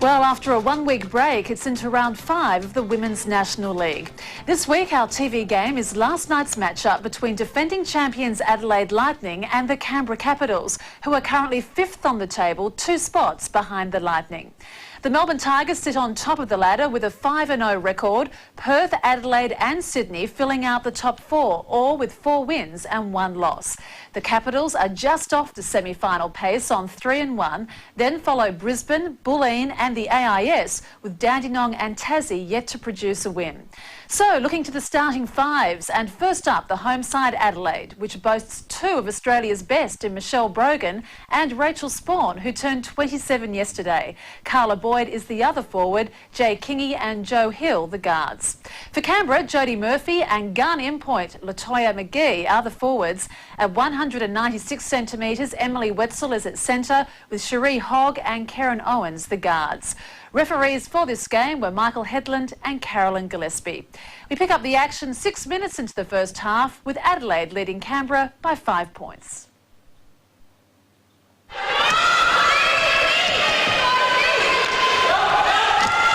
Well, after a one-week break, it's into round 5 of the Women's National League. This week, our TV game is last night's matchup between defending champions Adelaide Lightning and the Canberra Capitals, who are currently 5th on the table, 2 spots behind the Lightning. The Melbourne Tigers sit on top of the ladder with a 5-0 record. Perth, Adelaide and Sydney filling out the top 4, all with 4 wins and 1 loss. The Capitals are just off the semi-final pace on 3-1, then follow Brisbane, Bulleen and the AIS, with Dandenong and Tassie yet to produce a win. So, looking to the starting 5s, and first up, the home side Adelaide, which boasts 2 of Australia's best in Michelle Brogan and Rachel Spawn, who turned 27 yesterday. Carla Boyd is the other forward, Jay Kingy and Joe Hill the guards. For Canberra, Jodie Murphy and gun in point Latoya McGee are the forwards. At 196 centimetres, Emily Wetzel is at centre, with Cherie Hogg and Karen Owens the guards. Referees for this game were Michael Headland and Carolyn Gillespie. We pick up the action 6 minutes into the first half, with Adelaide leading Canberra by 5 points.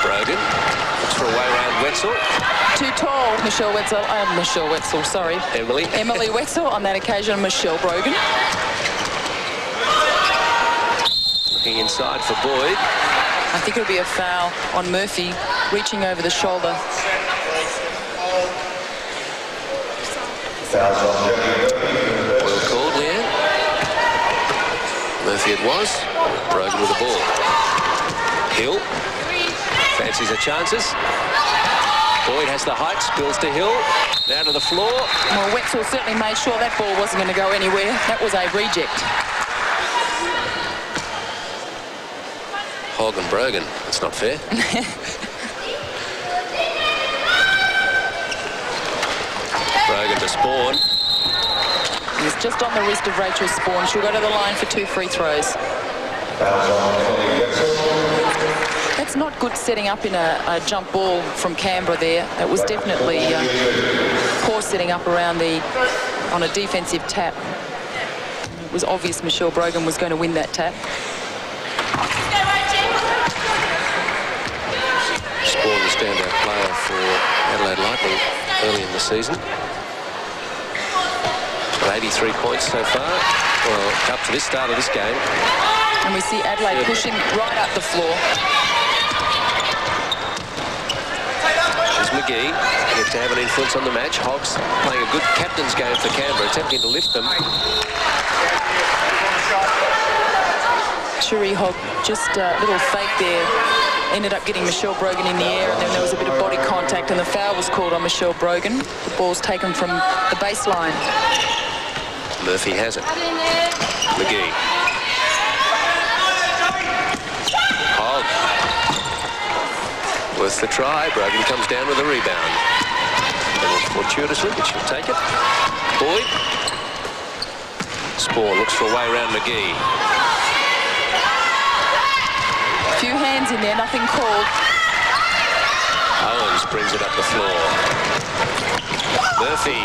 Brogan looks for a way around Wetzel. Too tall, Michelle Wetzel, sorry. Emily Wetzel on that occasion, Michelle Brogan. Looking inside for Boyd. I think it'll be a foul on Murphy, reaching over the shoulder. Well called, Leanne. Murphy it was. Brogan with the ball. Hill fancies her chances. Boyd has the height, spills to Hill. Down to the floor. Well, Wetzel certainly made sure that ball wasn't going to go anywhere. That was a reject. Hogg and Brogan, that's not fair. Brogan to Spawn. He's just on the wrist of Rachel Spawn. She'll go to the line for 2 free throws. That's not good setting up in a jump ball from Canberra there. That was definitely poor setting up around on a defensive tap. It was obvious Michelle Brogan was going to win that tap. Spawn, the standout player for Adelaide Lightning early in the season. Got 83 points so far, well, up to this start of this game. And we see Adelaide pushing right up the floor. There's McGee, yet to have an influence on the match. Hogg's playing a good captain's game for Canberra, attempting to lift them. Cherie Hogg, just a little fake there. Ended up getting Michelle Brogan in the air, and then there was a bit of body contact, and the foul was called on Michelle Brogan. The ball's taken from the baseline. Murphy has it. McGee. Hogg. Worth the try. Brogan comes down with a rebound. A little fortuitously, but she'll take it. Boyd. Spawn looks for a way around McGee. Few hands in there, nothing called. Owens brings it up the floor. Murphy.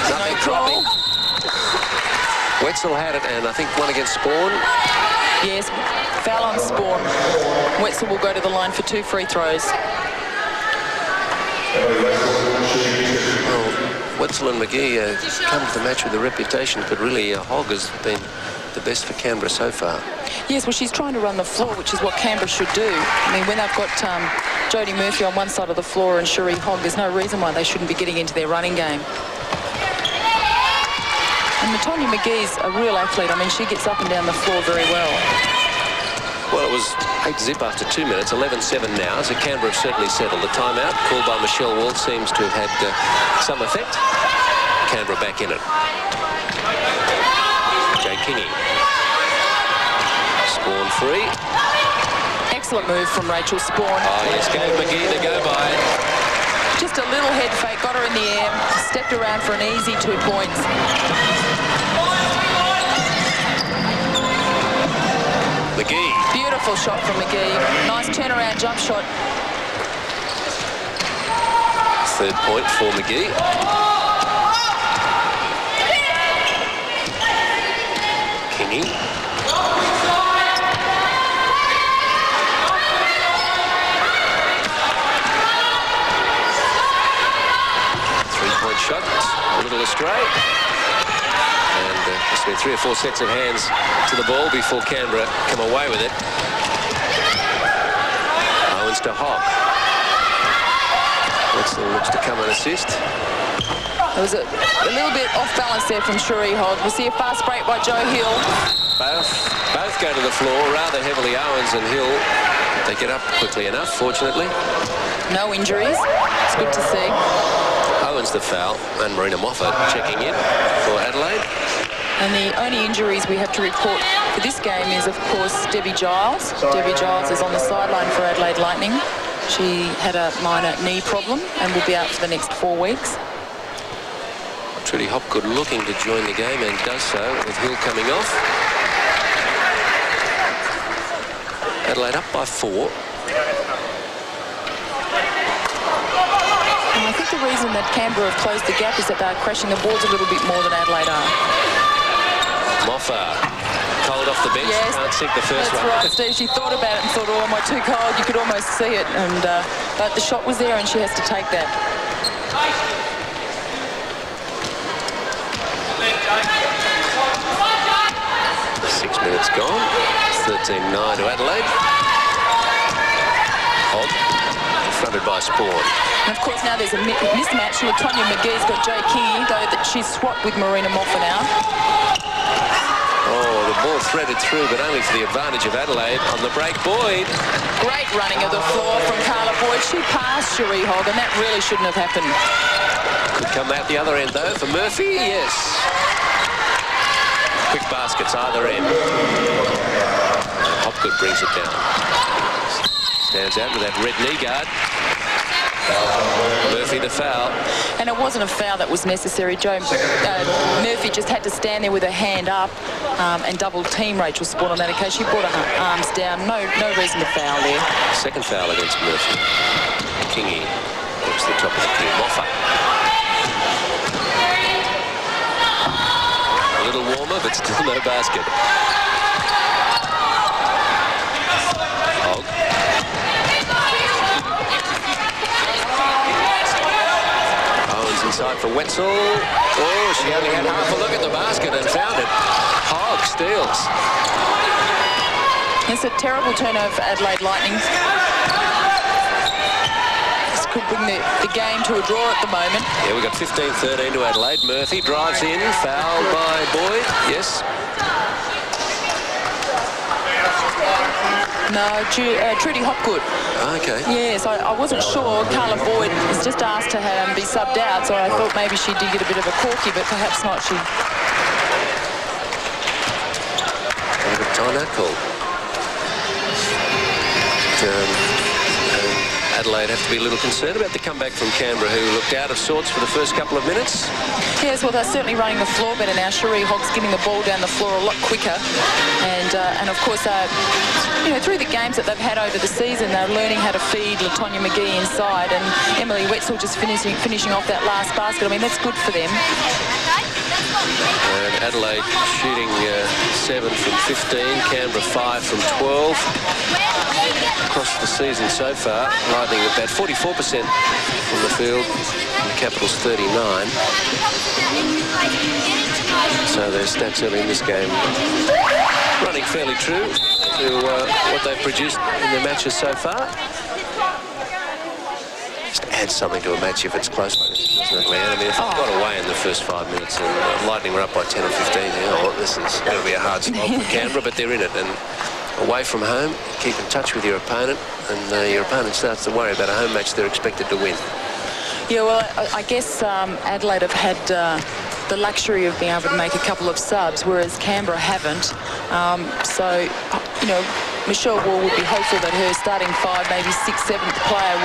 Nothing dropping. Wetzel had it, and I think one against Spawn. Yes, foul on Spawn. Wetzel will go to the line for 2 free throws. Well, Wetzel and McGee come to the match with a reputation, but really Hogg has been the best for Canberra so far. Yes, well, she's trying to run the floor, which is what Canberra should do. I mean, when they've got Jodie Murphy on one side of the floor and Cherie Hogg, there's no reason why they shouldn't be getting into their running game. And Latoya McGee's a real athlete. I mean, she gets up and down the floor very well. Well, it was 8-zip after 2 minutes, 11-7 now, so Canberra have certainly settled. The timeout called by Michelle Wald seems to have had some effect. Canberra back in it. Jay Kingy. Spawn free. Excellent move from Rachel Spawn. Oh, yes, gave McGee the go-by. Just a little head fake, got her in the air, stepped around for an easy 2 points. McGee. Beautiful shot from McGee. Nice turnaround jump shot. 3rd point for McGee. Kingy. astray. And there's been 3 or 4 sets of hands to the ball before Canberra come away with it. Owens to Hogg. Wetzel looks to come and assist. It was a little bit off balance there from Cherie Hogg. We see a fast break by Joe Hill. Both go to the floor rather heavily. Owens and Hill. They get up quickly enough, fortunately. No injuries. It's good to see. Owens the foul, and Marina Moffat checking in for Adelaide. And the only injuries we have to report for this game is, of course, Debbie Giles. Debbie Giles is on the sideline for Adelaide Lightning. She had a minor knee problem and will be out for the next 4 weeks. Trudy Hopgood looking to join the game and does so with Hill coming off. Adelaide up by 4. And I think the reason that Canberra have closed the gap is that they're crashing the boards a little bit more than Adelaide are. Moffat, cold off the bench, yes, can't sink the first one. That's right, Steve. She thought about it and thought, oh, am I too cold? You could almost see it. And but the shot was there and she has to take that. 6 minutes gone. 13-9 to Adelaide. Hogg, confronted by Spawn. And of course now there's a mismatch. Latonya McGee's got Jay Kingy, though that she's swapped with Marina Moffat now. Oh, the ball threaded through, but only for the advantage of Adelaide on the break. Boyd. Great running of the floor from Carla Boyd. She passed Cherie Hogg, and that really shouldn't have happened. Could come out the other end, though, for Murphy. Yes. Quick baskets either end. Hopgood brings it down. Stands out with that red knee guard. Murphy the foul. And it wasn't a foul that was necessary. Murphy just had to stand there with her hand up and double team Rachel Spawn on that occasion. She brought her arms down. No reason to foul there. Second foul against Murphy. Kingy looks the top of the queue. Moffat. A little warmer, but still no basket. Hogg. Owens inside for Wetzel. Oh, she only had half a look at the basket and found it. Hogg steals. It's a terrible turnover for Adelaide Lightning. This could bring the game to a draw at the moment. Yeah, we've got 15-13 to Adelaide. Murphy drives in, fouled by Boyd. Yes. No, Trudy Hopgood. Okay. Yes, I wasn't sure. Carla Boyd was just asked to be subbed out, so I thought maybe she did get a bit of a corky, but perhaps not. She. Good time that call. Adelaide have to be a little concerned about the comeback from Canberra, who looked out of sorts for the first couple of minutes. Yes, well, they're certainly running the floor better now. Cherie Hogg's getting the ball down the floor a lot quicker. And of course, through the games that they've had over the season, they're learning how to feed Latonya McGee inside, and Emily Wetzel just finishing off that last basket. I mean, that's good for them. And Adelaide shooting 7 from 15, Canberra 5 from 12. Across the season so far, Lightning about 44% from the field, and Capitals 39. So their stats early in this game running fairly true to what they've produced in their matches so far. Just add something to a match if it's close, doesn't it, Leanne? I mean, if they've got away in the first 5 minutes and Lightning were up by 10 or 15, you know what, this is going to be a hard slog for Canberra, but they're in it. And away from home, keep in touch with your opponent, and your opponent starts to worry about a home match they're expected to win. Yeah, well, I guess Adelaide have had the luxury of being able to make a couple of subs, whereas Canberra haven't. So, Michelle Wall would be hopeful that her starting 5, maybe 6th, 7th player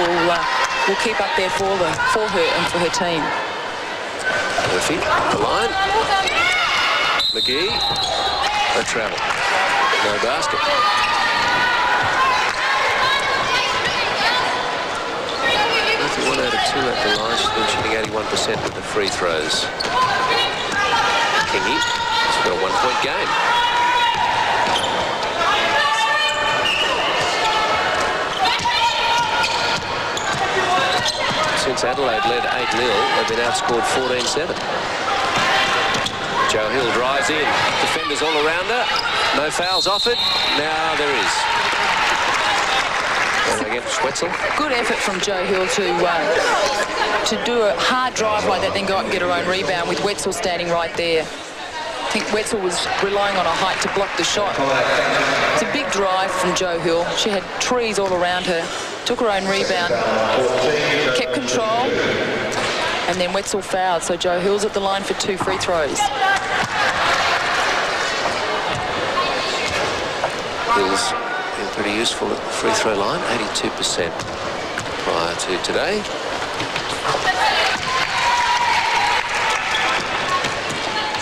will keep up there for her and for her team. Murphy, the line. McGee, a travel. No basket. Murphy 1 out of 2 at the line. She's been shooting 81% with the free throws. Kingy, she's got a 1-point game. Since Adelaide led 8-0, they've been outscored 14-7. Joe Hill drives in. Defenders all around her. No fouls offered. Now there is. And again, Schwetzel. Good effort from Joe Hill to do a hard drive like that, then go up and get her own rebound with Wetzel standing right there. I think Wetzel was relying on her height to block the shot. It's a big drive from Joe Hill. She had trees all around her. Took her own rebound. Kept control. And then Wetzel fouled. So Joe Hill's at the line for 2 free throws. Hill's been pretty useful at the free throw line. 82% prior to today.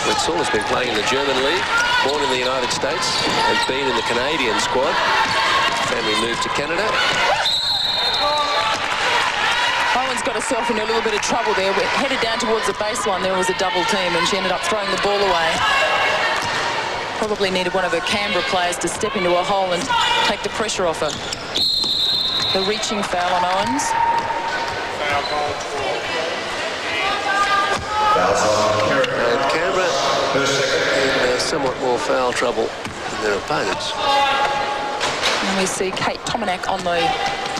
Wetzel has been playing in the German league, born in the United States, and been in the Canadian squad. Family moved to Canada. Owen's got herself in a little bit of trouble there. We're headed down towards the baseline. There was a double team, and she ended up throwing the ball away. Probably needed one of her Canberra players to step into a hole and take the pressure off her. The reaching foul on Owens. And Canberra in somewhat more foul trouble than their opponents. And we see Kate Tomanak on the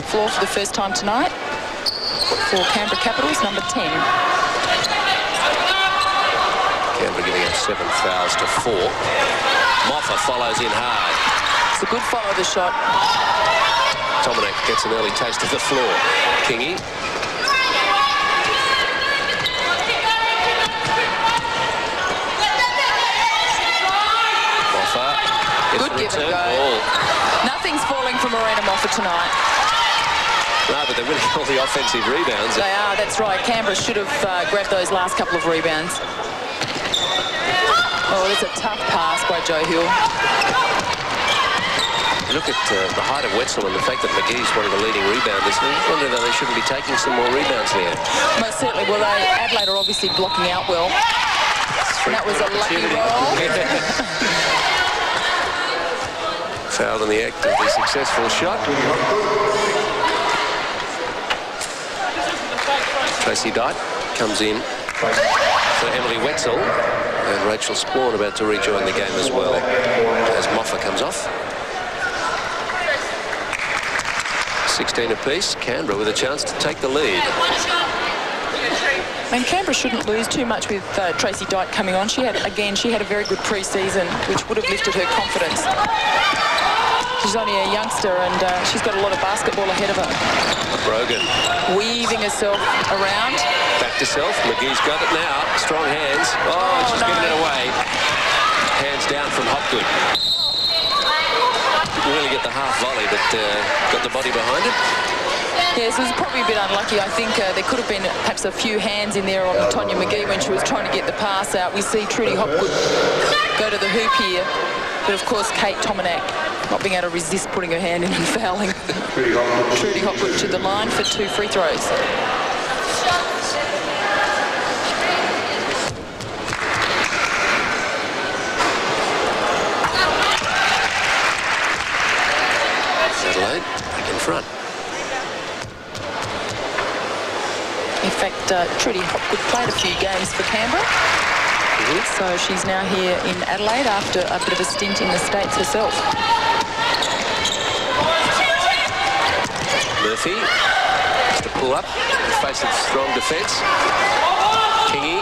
floor for the first time tonight for Canberra Capitals, number 10. Canberra giving up 7 fouls to 4. Maher follows in hard. It's a good follow the shot. Tomanak gets an early taste of the floor. Kingy. Good give and go. Nothing's falling from Marina Moffat tonight. No, but they're winning all the offensive rebounds. They are, that's right. Canberra should have grabbed those last couple of rebounds. Oh, it's a tough pass by Joe Hill. Look at the height of Wetzel and the fact that McGee's one of the leading rebounders. I wonder that they shouldn't be taking some more rebounds there. Most certainly. Well, Adelaide are obviously blocking out well. And that was a lucky roll. Fouled in the act of the successful shot. Tracy Dyke comes in for Emily Wetzel, and Rachel Spawn about to rejoin the game as well as Moffat comes off. 16 apiece. Canberra with a chance to take the lead. And Canberra shouldn't lose too much with Tracy Dyke coming on. She had a very good pre-season, which would have lifted her confidence. She's only a youngster, and she's got a lot of basketball ahead of her. Brogan. Weaving herself around. Back to self. McGee's got it now. Strong hands. Oh, she's giving it away. Hands down from Hopgood. Didn't really get the half volley, but got the body behind it. Yes, it was probably a bit unlucky. I think there could have been perhaps a few hands in there on Tonya McGee when she was trying to get the pass out. We see Trudy Hopgood go to the hoop here. But, of course, Kate Tomanak not being able to resist putting her hand in and fouling. Trudy Hopgood to the line for 2 free throws. Adelaide back in front. In fact, Trudy Hopgood played a few games for Canberra. So she's now here in Adelaide after a bit of a stint in the States herself. Murphy has to pull up in the face of strong defence. Kingy.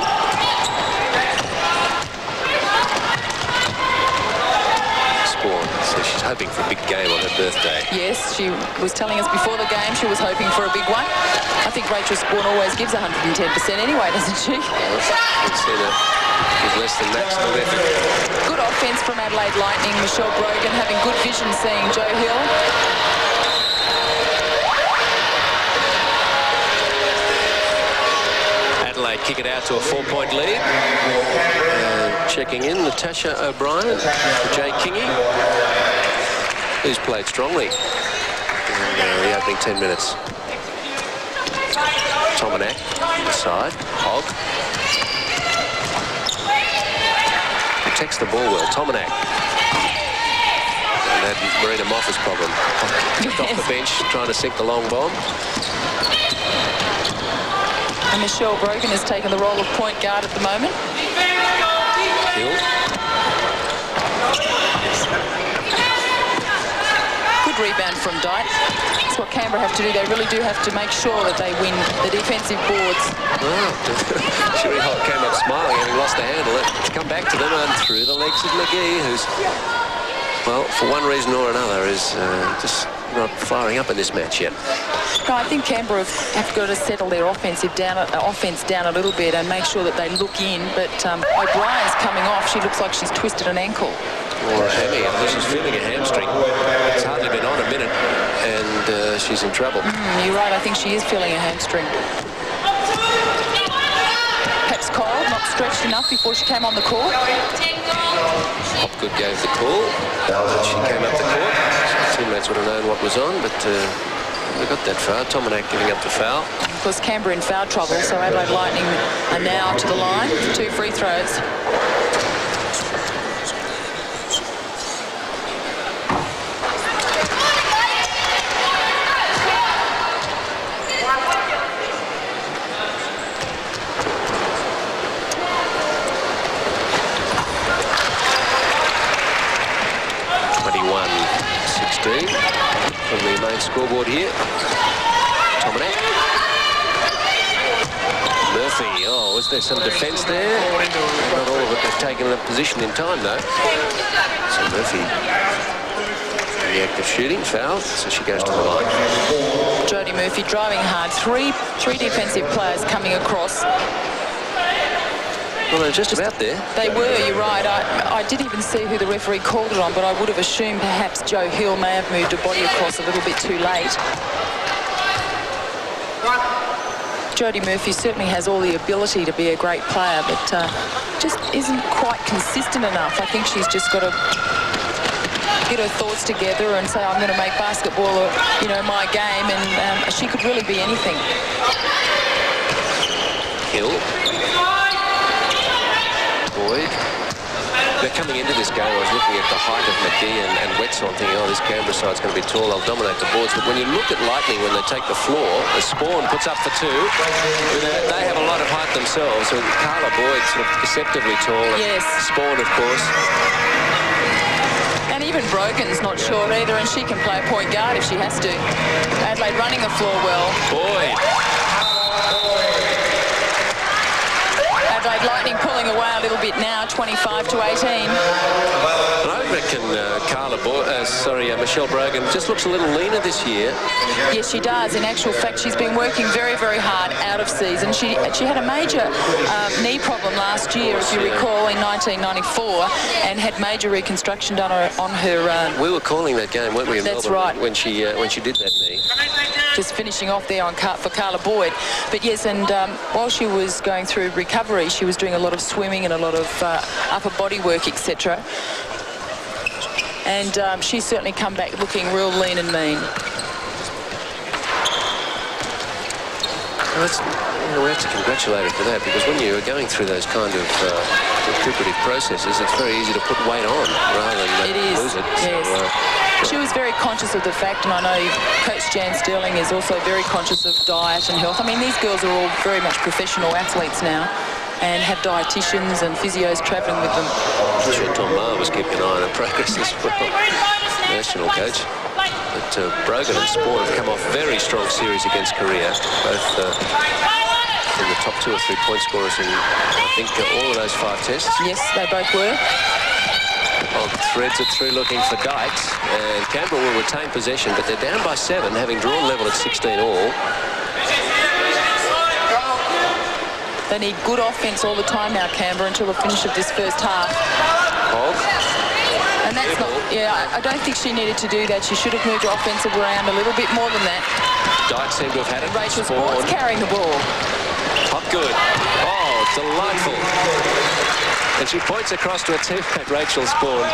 Spawn. So she's hoping for a big game on her birthday. Yes, she was telling us before the game she was hoping for a big one. I think Rachel Spawn always gives 110% anyway, doesn't she? We've seen her give less than maximum effort. Good offence from Adelaide Lightning. Michelle Brogan having good vision, seeing Joe Hill. Adelaide kick it out to a 4-point lead. And checking in, Natasha O'Brien for Jay Kingy, who's played strongly in the opening 10 minutes. Tomanak inside. Hogg. Protects the ball well. Tomanak. And that Marina Moffat's problem. Just off the bench, trying to sink the long bomb. And Michelle Brogan has taken the role of point guard at the moment. Hill. Good rebound from Dyke. That's what Canberra have to do. They really do have to make sure that they win the defensive boards. Oh, Sherry Holt came up smiling, having lost the handle. It's come back to them and through the legs of McGee, who's, well, for one reason or another, is just not firing up in this match yet. No, I think Canberra have got to settle their offense down a little bit and make sure that they look in. But O'Brien's coming off. She looks like she's twisted an ankle. Or a hammy. I think she's feeling a hamstring. It's hardly been on a minute, and she's in trouble. You're right. I think she is feeling a hamstring. Perhaps Cole not stretched enough before she came on the court. Hopgood gave the call. She came up the court. Teammates would have known what was on, but they got that far. Tominac giving up the foul. Of course, Canberra in foul trouble, so Adelaide Lightning are now to the line for 2 free throws. From the main scoreboard here. Tominac. Murphy. Oh, was there some defence there? Not all of it. They've taken a position in time, though. So Murphy in the act of shooting, foul, so she goes to the line. Jodie Murphy driving hard. Three defensive players coming across. Well, they're just about there. They were, you're right. I didn't even see who the referee called it on, but I would have assumed perhaps Joe Hill may have moved her body across a little bit too late. Jodie Murphy certainly has all the ability to be a great player, but just isn't quite consistent enough. I think she's just got to get her thoughts together and say, I'm going to make basketball, my game, and she could really be anything. Hill. Boyd. They're coming into this game. I was looking at the height of McGee and Wetson, thinking, oh, this Canberra side's going to be tall. They'll dominate the boards. But when you look at Lightning, when they take the floor, the Spawn puts up for 2. They have a lot of height themselves. So Carla Boyd sort of deceptively tall. Yes. Spawn, of course. And even Brogan's not short either, and she can play point guard if she has to. Adelaide running the floor well. Boyd. Adelaide Lightning pulling away a little bit now, 25 to 18. And I reckon Michelle Brogan just looks a little leaner this year. Yes, she does. In actual fact, she's been working very, very hard out of season. She had a major knee problem last year, if you recall, in 1994, and had major reconstruction done on her. We were calling that game, weren't we? In that's Melbourne, right. When she did that knee. Just finishing off there for Carla Boyd. But yes, and while she was going through recovery, she was doing a lot of swimming and a lot of upper body work, etc. And she's certainly come back looking real lean and mean. Well, we have to congratulate her for that, because when you're going through those kind of recuperative processes, it's very easy to put weight on rather than lose it. Yes. So, she was very conscious of the fact, and I know Coach Jan Sterling is also very conscious of diet and health. I mean, these girls are all very much professional athletes now and have dietitians and physios travelling with them. I'm sure Tom Maher was keeping an eye on her progress as well, national coach. But Brogan and Spawn have come off very strong series against Korea, both in the top 2 or 3 point scorers in, I think, all of those 5 tests. Yes, they both were. Threads it through looking for Dykes, and Canberra will retain possession, but they're down by 7, having drawn level at 16 all. They need good offense all the time now, Canberra, until the finish of this first half. Hogg. And that's not, I don't think she needed to do that. She should have moved her offensive around a little bit more than that. Dykes seemed to have had it. Rachel Spawn's carrying the ball. Hopgood. Oh, delightful. And she points across to her teammate, Rachel Spawn.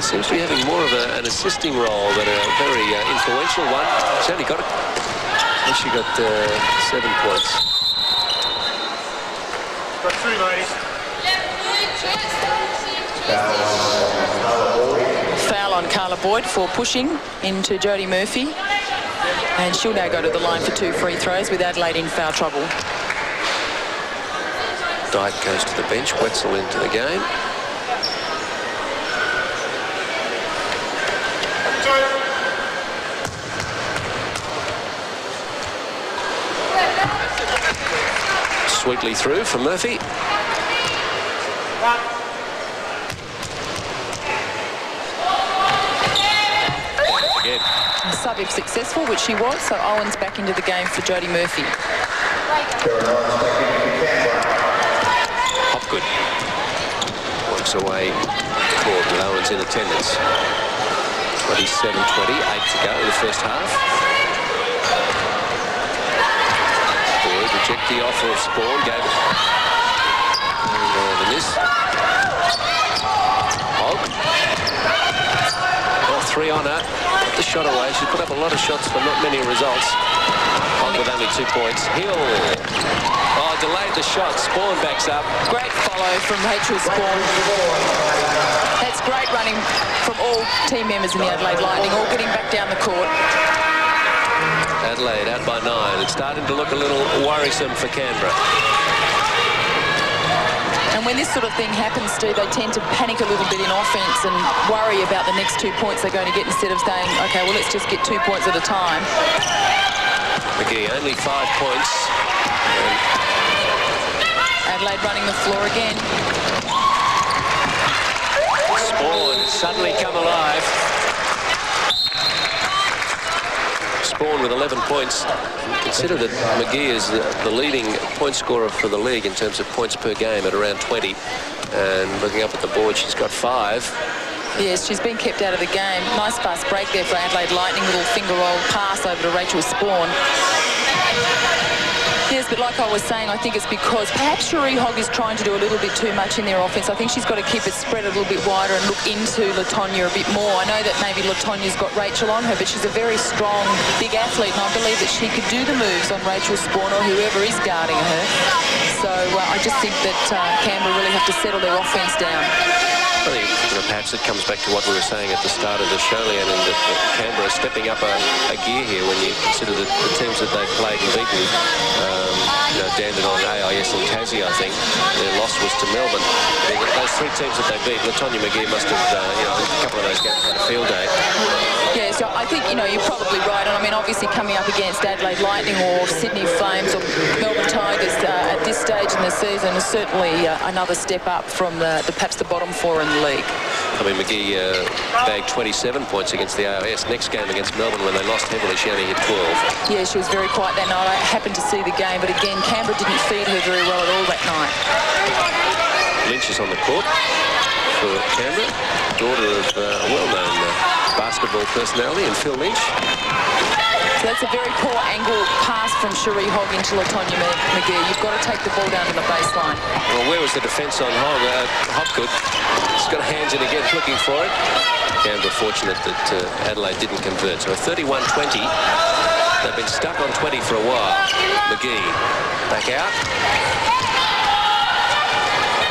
Seems to be having more of an assisting role than a very influential one. She's only got it. And she got 7 points. Got 3, ladies. Foul on Carla Boyd for pushing into Jodie Murphy. And she'll now go to the line for 2 free throws with Adelaide in foul trouble. Dyke goes to the bench. Wetzel into the game. Sweetly through for Murphy. Again. Sub if successful, which she was, so Owen's back into the game for Jodie Murphy. Hopgood works away court with Owens in attendance. 27-20, 8 to go in the first half. Boyd reject the offer of Spawn, gave it. And the miss. Hogg. Well, 3 on her. Put the shot away. She put up a lot of shots, but not many results. Hogg with only 2 points. Hill. Oh, delayed the shot. Spawn backs up. Great follow from Rachel Spawn. That's great running from all team members in the Adelaide Lightning, all getting back down the court. Adelaide out by 9. It's starting to look a little worrisome for Canberra. And when this sort of thing happens, Steve, they tend to panic a little bit in offence and worry about the next 2 points they're going to get instead of saying, OK, well, let's just get 2 points at a time. McGee, only 5 points. Adelaide running the floor again. Spawn suddenly come alive. Spawn with 11 points. Consider that McGee is the leading point scorer for the league in terms of points per game at around 20. And looking up at the board, she's got 5. Yes, she's been kept out of the game. Nice fast break there for Adelaide Lightning. Little finger roll pass over to Rachel Spawn. Yes, but like I was saying, I think it's because perhaps Cherie Hogg is trying to do a little bit too much in their offence. I think she's got to keep it spread a little bit wider and look into Latonya a bit more. I know that maybe Latonya's got Rachel on her, but she's a very strong, big athlete, and I believe that she could do the moves on Rachel Spawn or whoever is guarding her. So I just think that Canberra really have to settle their offence down. I think perhaps it comes back to what we were saying at the start of the show, Leanne, and that Canberra is stepping up a gear here when you consider the teams that they've played and beaten. Dandenong, AIS and Tassie, I think. Their loss was to Melbourne. Those 3 teams that they beat, Latonya McGee must have, a couple of those games had a field day. Yeah, so I think, you're probably right. And I mean, obviously coming up against Adelaide Lightning or Sydney Flames or Melbourne Tigers at this stage in the season is certainly another step up from perhaps the bottom 4 in the league. I mean, McGee bagged 27 points against the AIS. Next game against Melbourne, when they lost heavily, she only hit 12. Yeah, she was very quiet that night. I happened to see the game, but again, Canberra didn't feed her very well at all that night. Lynch is on the court for Canberra, daughter of a well-known basketball personality, and Phil Lynch. So that's a very poor angle pass from Cherie Hogg into Latonya McGee. You've got to take the ball down to the baseline. Well, where was the defence on Hogg? Hopgood. He's got hands in again, looking for it. Canberra fortunate that Adelaide didn't convert. So a 31-20. They've been stuck on 20 for a while. McGee back out.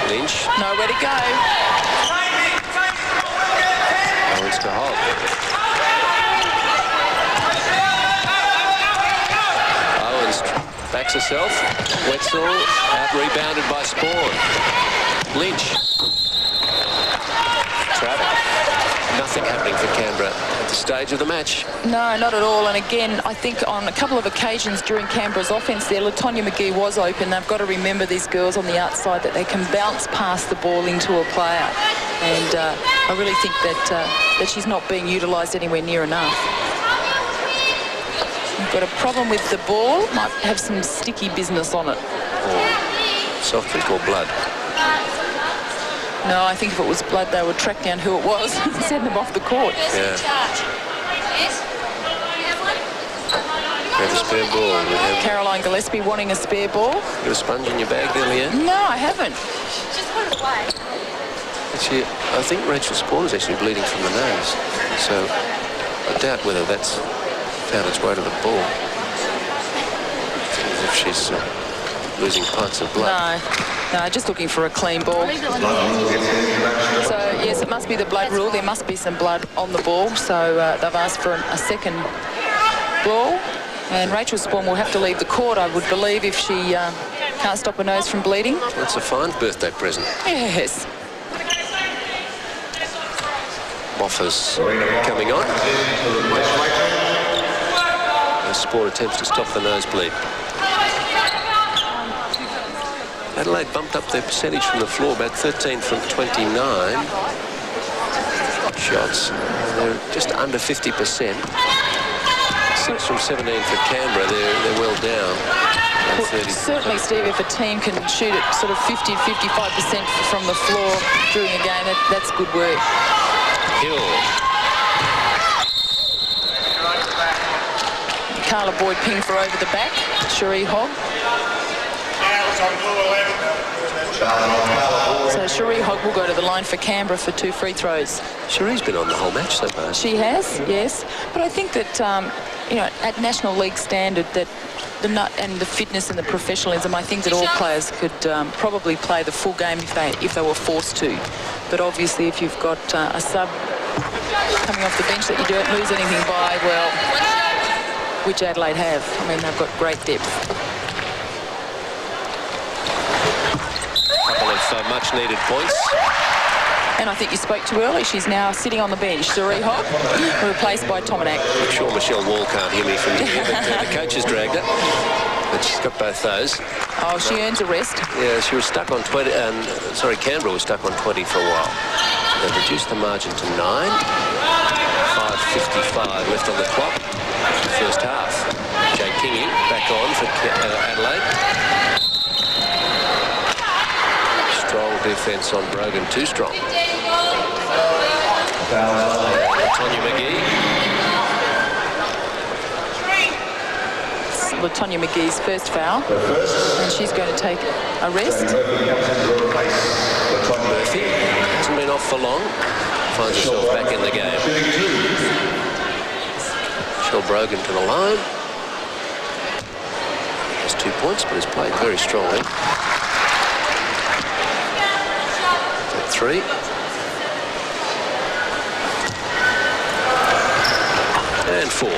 Lynch. Nowhere to go. Owens to Hogg. Owens backs herself. Wetzel out rebounded by Spawn. Lynch. Traffic. Nothing happening for Canberra at the stage of the match. No, not at all. And again, I think on a couple of occasions during Canberra's offence there, Latonya McGee was open. They've got to remember, these girls on the outside, that they can bounce past the ball into a player. And I really think that she's not being utilised anywhere near enough. We've got a problem with the ball. Might have some sticky business on it. Or soft drink or blood. No, I think if it was blood, they would track down who it was and send them off the court. Yeah. We have a spare ball. Caroline Gillespie wanting a spare ball. You got a sponge in your bag there, Leanne? No, I haven't. Just put it away. Actually, I think Rachel Spawn is actually bleeding from the nose. So I doubt whether that's found its way to the ball. As if she's losing pints of blood. No, just looking for a clean ball. So, yes, it must be the blood rule. There must be some blood on the ball. So they've asked for a second ball. And Rachel Spawn will have to leave the court, I would believe, if she Can't stop a nose from bleeding. That's a fine birthday present. Yes. Moffa's coming on. The Sport attempts to stop the nosebleed. Adelaide bumped up their percentage from the floor, about 13 from 29 shots. They're just under 50%. 6 from 17 for Canberra. They're well down. Well, certainly, Steve, if a team can shoot at sort of 50-55% from the floor during a game, that's good work. Hill. Carla Boyd ping for over the back. Cherie Hogg. So Cherie Hogg will go to the line for Canberra for 2 free throws. Cherie's been on the whole match so far. She has, yes. But I think that, you know, at National League standard, that the nut and the fitness and the professionalism, I think that all players could probably play the full game if they were forced to. But obviously, if you've got a sub coming off the bench that you don't lose anything by, well, which Adelaide have. I mean, they've got great depth. Couple of much-needed points. And I think you spoke to early. She's now sitting on the bench. Cherie Hogg, replaced by Tomanak. I'm sure Michelle Wall can't hear me from here, but the coach has dragged her. But she's got both those. Oh, she earns a rest. Yeah, she was stuck on 20. Canberra was stuck on 20 for a while. They've reduced the margin to 9. 5:55 left on the clock. First half. Jay Kingy back on for Adelaide. Strong defence on Brogan, too strong. Latonya McGee. It's Latonya McGee's first foul. And she's going to take a rest. Murphy hasn't been off for long. Finds herself back in the game. Michelle Brogan to the line. Has 2 points, but has played very strongly. 3. And 4.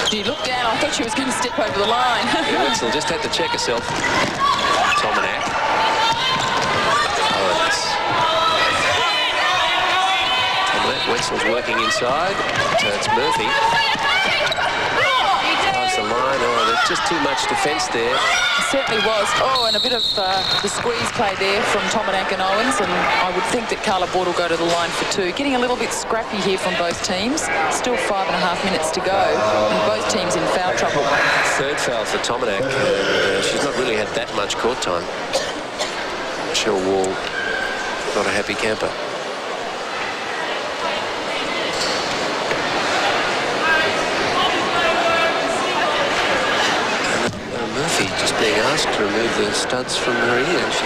She looked down. I thought she was going to step over the line. Wetzel just had to check herself. Tomanak. Tomanak. Wetzel's working inside. So it's Murphy. Drives the line. Oh, there's just too much defence there. It certainly was. Oh, and a bit of the squeeze play there from Tomanak and Owens, and I would think that Carla Boyd will go to the line for 2. Getting a little bit scrappy here from both teams. Still 5.5 minutes to go, and both teams in foul trouble. Third foul for Tomanak. She's not really had that much court time. Michelle Wall, not a happy camper. Murphy just being asked to remove the studs from her ears.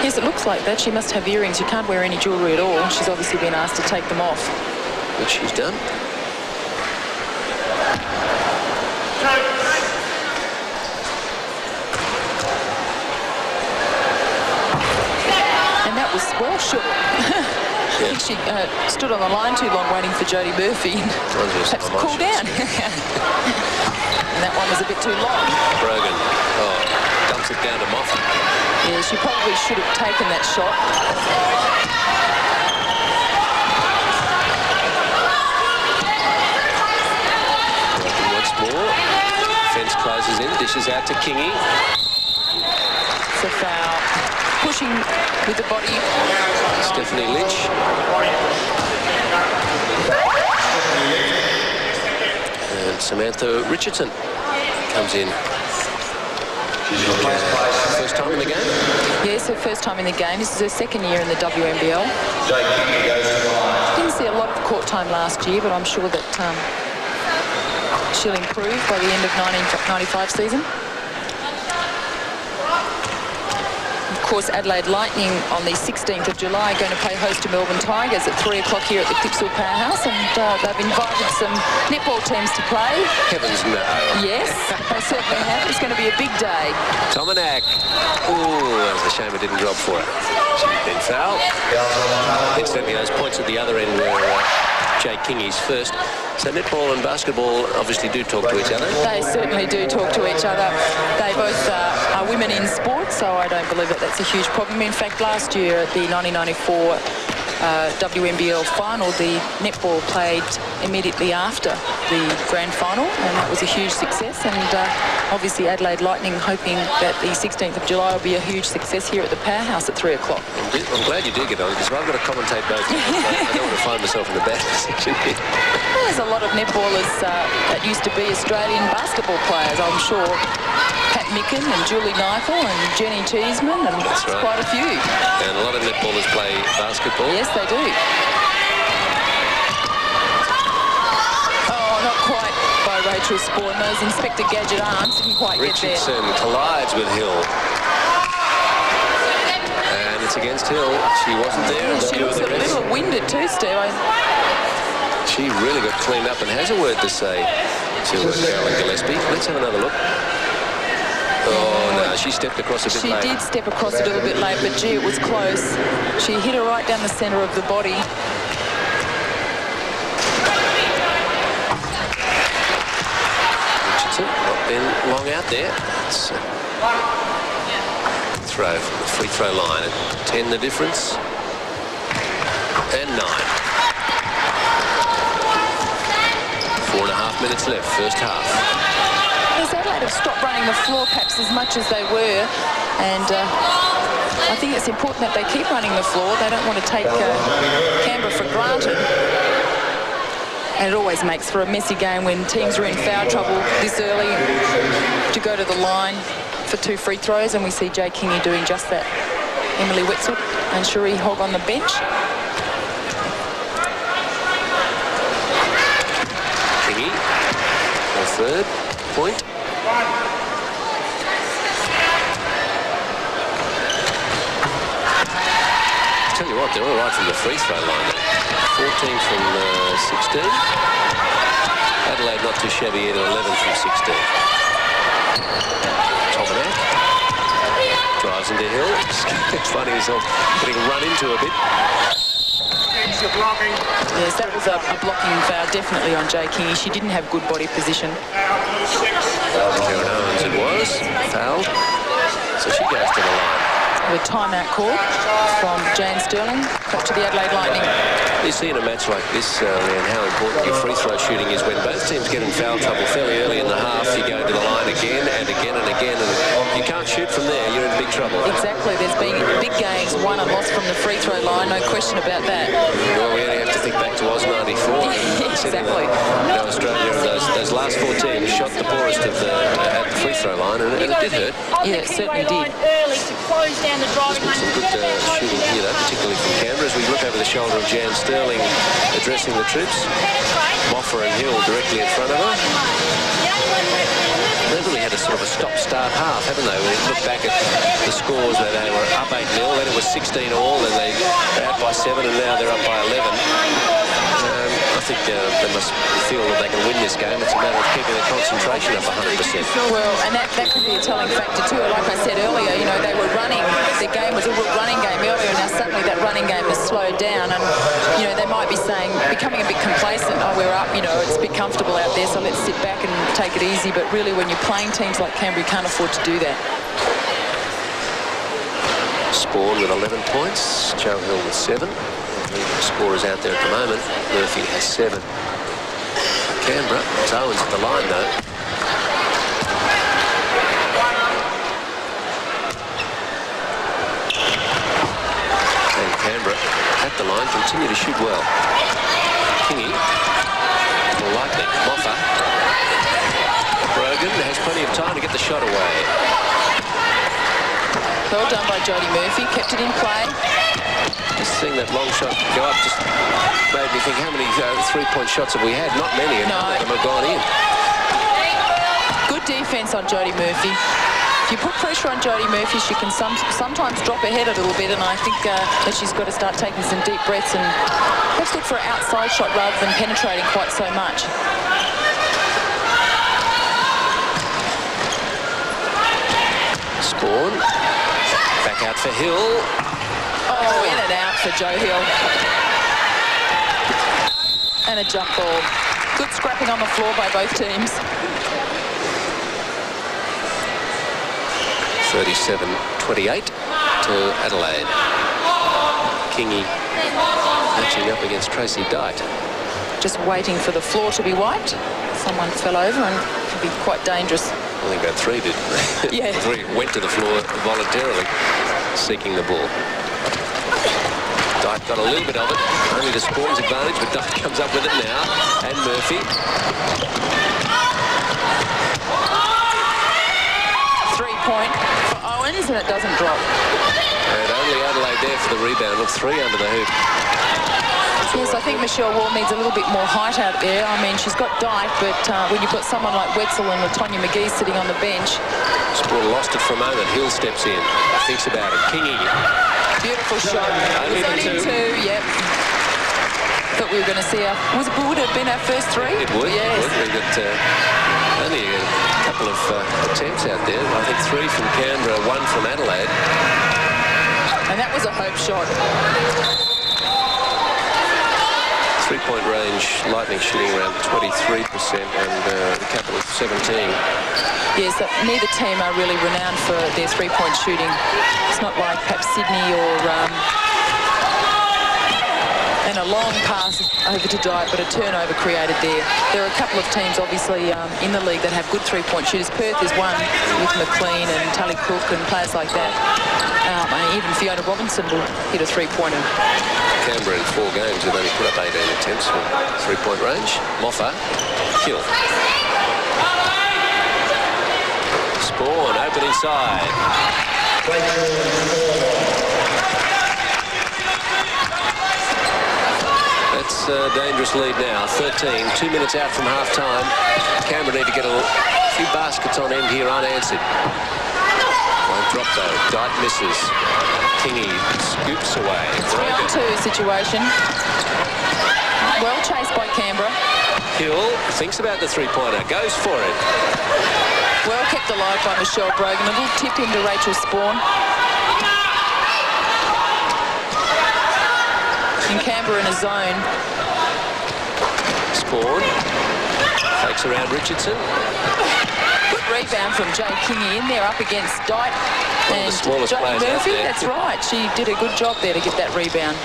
Yes, it looks like that. She must have earrings. You can't wear any jewellery at all. She's obviously been asked to take them off. Which she's done. And that was well short. I think she stood on the line too long waiting for Jodie Murphy. Perhaps cool down. And that one was a bit too long. Brogan, dumps it down to Moffat. Yeah, she probably should have taken that shot. Once more. Fence closes in, dishes out to Kingy. It's a foul. Pushing with the body. Stephanie Lynch. And Samantha Richardson comes in. First time in the game? Yes, her first time in the game. This is her second year in the WNBL. Didn't see a lot of court time last year, but I'm sure that she'll improve by the end of 1995 season. Of course, Adelaide Lightning on the 16th of July are going to play host to Melbourne Tigers at 3 o'clock here at the Clipsal Powerhouse, and they've invited some netball teams to play. Heavens no. Yes, they certainly have. It's going to be a big day. Tomanak. Ooh, that was a shame it didn't drop for her. She's been fouled. Incidentally, those points at the other end were Jake Kingy's first. So netball and basketball obviously do talk to each other. They certainly do talk to each other. They both are women in sport, so I don't believe that that's a huge problem. In fact, last year at the 1994 WNBL final, the netball played immediately after the grand final, and that was a huge success. And obviously Adelaide Lightning hoping that the 16th of July will be a huge success here at the Powerhouse at 3 o'clock. I'm glad you did get on, because I've got to commentate both games. I don't want to find myself in a bad position here. Well, there's a lot of netballers that used to be Australian basketball players, I'm sure. Pat Micken and Julie Nigel and Jenny Cheeseman, and That's right. quite a few. And a lot of netballers play basketball. Yes, they do. Oh, not quite by Rachel Spawn. Those Inspector Gadget arms didn't quite get there. Richardson collides with Hill. And it's against Hill. She wasn't there. She looks a little winded too, Steve. She really got cleaned up and has a word to say to Carolyn Gillespie. Let's have another look. Oh, no, she stepped across a bit late. She did step across a little bit late, but gee, it was close. She hit her right down the centre of the body. Richardson not been long out there. It's throw from the free throw line. 10 the difference. And 9. 4.5 minutes left, first half. Yes, Adelaide have stopped running the floor perhaps as much as they were, and I think it's important that they keep running the floor. They don't want to take Canberra for granted. And it always makes for a messy game when teams are in foul trouble this early to go to the line for 2 free throws, and we see Jay Kingy doing just that. Emily Wetzel and Cherie Hogg on the bench. Kingy, her third point. Tell you what, they're all right from the free throw line. 14 from 16. Adelaide not too shabby either, 11 from 16. Tomanek drives into Hill. It's finding himself getting run into a bit. Yes, that was a blocking foul definitely on Jay Kingy. She didn't have good body position. Karen Owens it was, fouled. So she goes to the line. The timeout call from Jan Sterling back to the Adelaide Lightning. You see in a match like this, Leanne, how important your free throw shooting is. When both teams get in foul trouble fairly early in the half, you go to the line again and again and again, and you can't shoot from there, you're in big trouble. Exactly, there's been big games won and lost from the free throw line, no question about that. Well, we only have to think back to Oz 94. Exactly. Australia, those last 4 teams shot the poorest of at the free throw line, and it did hurt. Yeah, it certainly did. There's been some good shooting here, though, particularly from Canberra, as we look over the shoulder of Jan Sterling addressing the troops. Maher and Hill directly in front of her. They've really had a sort of a stop-start half, haven't they? We look back at the scores where they were up 8-0, then it was 16 all, then they're out by 7, and now they're up by 11. I think they must feel that they can win this game. It's a matter of keeping their concentration up 100%. Well, and that could be a telling factor too. Like I said earlier, you know, they were running. The game was a running game earlier. Now suddenly that running game has slowed down, and you know they might be saying, becoming a bit complacent. Oh, we're up. You know, it's a bit comfortable out there, so let's sit back and take it easy. But really, when you're playing teams like Canberra, you can't afford to do that. Spawn with 11 points. Joe Hill with 7. The scorers out there at the moment. Murphy has 7. Canberra, it's Owens at the line though. And Canberra at the line continue to shoot well. Kingy, more likely, Moffat. Brogan has plenty of time to get the shot away. Well done by Jodie Murphy, kept it in play. Just seeing that long shot go up just made me think, how many 3-point shots have we had? Not many, and none of them have gone in. Good defence on Jodie Murphy. If you put pressure on Jodie Murphy, she can sometimes drop her head a little bit, and I think that she's got to start taking some deep breaths and let's look for an outside shot rather than penetrating quite so much. Spawn. Back out for Hill. Oh, in and out for Joe Hill. And a jump ball. Good scrapping on the floor by both teams. 37-28 to Adelaide. Kingy matching up against Tracy Dyte. Just waiting for the floor to be wiped. Someone fell over and it could be quite dangerous. I think about three did. Yeah. Three went to the floor voluntarily, seeking the ball. Dyte got a little bit of it, only to Spawn's advantage, but Dyte comes up with it now. And Murphy. 3-point for Owens, and it doesn't drop. And only Adelaide there for the rebound, with 3 under the hoop. Yes, I think Michelle Wall needs a little bit more height out there. I mean, she's got Dyke, but when you've got someone like Wetzel and Latonya McGee sitting on the bench. Spawn lost it for a moment. Hill steps in, thinks about it. Kingy. Beautiful shot. Only two. Yep. Thought we were going to see would it have been our first 3? It would. Yes. It would. We got only a couple of attempts out there. I think 3 from Canberra, 1 from Adelaide. And that was a hope shot. 3-point range, Lightning shooting around 23% and the Capitals 17%. Yes, neither team are really renowned for their 3-point shooting. It's not like perhaps Sydney or... and a long pass over to Dyte, but a turnover created there. There are a couple of teams, obviously, in the league that have good 3-point shooters. Perth is one with McLean and Tully Cook and players like that. And even Fiona Robinson will hit a 3-pointer. Canberra in 4 games have only put up 18 attempts from 3-point range. Maher, Hill. Spawn, open inside. That's a dangerous lead now. 13, 2 minutes out from half-time. Canberra need to get a few baskets on end here unanswered. Won't drop though. Dyte misses. Kingy scoops away. 3-on-2 situation. Well chased by Canberra. Hill thinks about the 3-pointer. Goes for it. Well kept alive by Michelle Brogan. A little tip into Rachel Spawn. In Canberra in a zone. Spawn fakes around Richardson. Good rebound from Jay Kingy in there up against Dyte. One of the smallest players out Murphy, there. that's right. She did a good job there to get that rebound.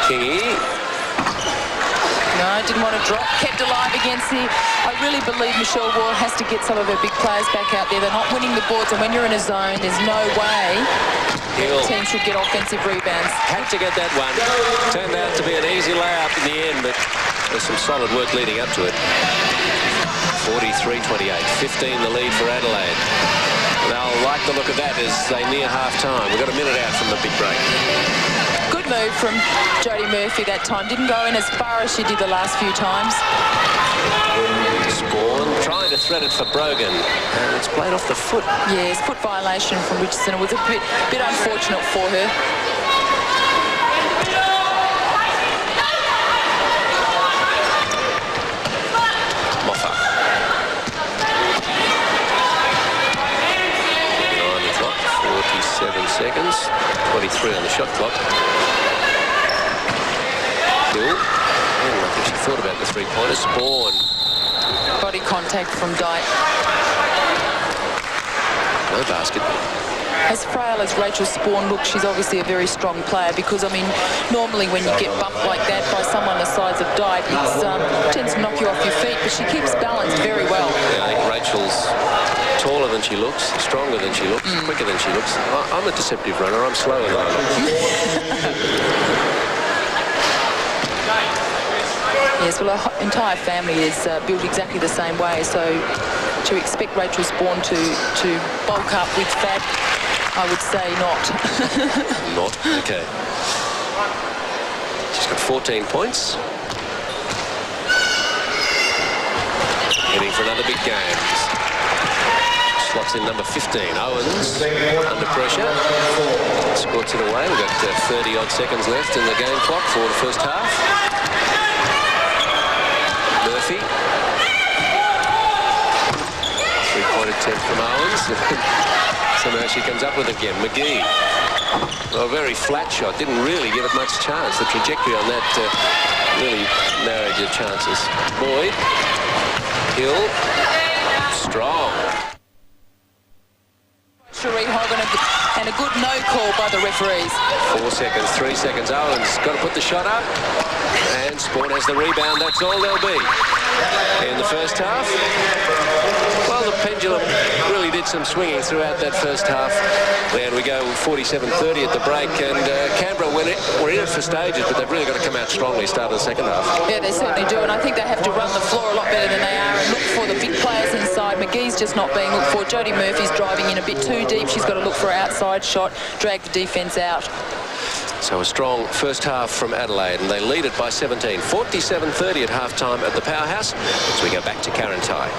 Kingy. No, didn't want to drop. Kept alive against the... I really believe Michelle Wall has to get some of her big players back out there. They're not winning the boards, and when you're in a zone, there's no way the team should get offensive rebounds. Had to get that one. Turned out to be an easy layup in the end, but there's some solid work leading up to it. 43-28, 15 the lead for Adelaide. They'll like the look of that as they near half-time. We've got a minute out from the big break. Good move from Jodie Murphy that time. Didn't go in as far as she did the last few times. Spawn trying to thread it for Brogan, and it's played off the foot. Yes, foot violation from Richardson. It was a bit unfortunate for her. Maher. On the clock, 47 seconds, 23 on the shot clock. Hill. I think she thought about the 3-pointer. Spawn. Body contact from Dyte. No basket. As frail as Rachel Spawn looks, she's obviously a very strong player because, I mean, normally when you get bumped like that by someone the size of Dyte, it tends to knock you off your feet, but she keeps balance very well. Yeah, I think Rachel's taller than she looks, stronger than she looks, quicker than she looks. I'm a deceptive runner. I'm slower than I look. Yes, well, her entire family is built exactly the same way, so to expect Rachel Spawn to bulk up with fat, I would say not. Not? Okay. She's got 14 points. Heading for another big game. Slots in number 15. Owens under pressure. Squirts it away. We've got 30-odd seconds left in the game clock for the first half. Murphy. 3-point attempt from Owens. Somehow she comes up with it again. McGee. Well, a very flat shot. Didn't really give it much chance. The trajectory on that really narrowed your chances. Boyd. Hill. Strong. Cherie Hogan and a good no call by the referees. 4 seconds, 3 seconds. Owen's got to put the shot up. And Spawn has the rebound. That's all there'll be. In the first half, well, the pendulum really did some swinging throughout that first half. And we go 47-30 at the break. And Canberra were in it for stages, but they've really got to come out strongly start of the second half. Yeah, they certainly do. And I think they have to run the floor a lot better than they are and look for the big players inside. McGee's just not being looked for. Jodie Murphy's driving in a bit too deep. She's got to look for an outside shot, drag the defence out. So a strong first half from Adelaide, and they lead it by 17. 47-30 at half-time at the Powerhouse as we go back to Karantai.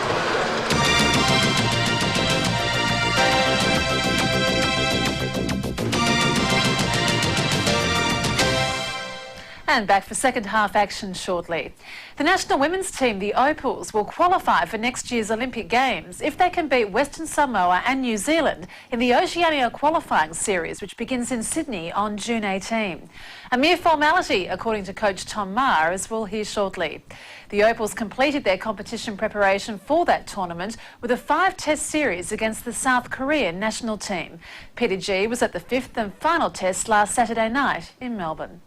And back for second half action shortly. The national women's team, the Opals, will qualify for next year's Olympic Games if they can beat Western Samoa and New Zealand in the Oceania qualifying series, which begins in Sydney on June 18. A mere formality, according to coach Tom Maher, as we'll hear shortly. The Opals completed their competition preparation for that tournament with a 5-test series against the South Korean national team. Peter G was at the 5th and final test last Saturday night in Melbourne.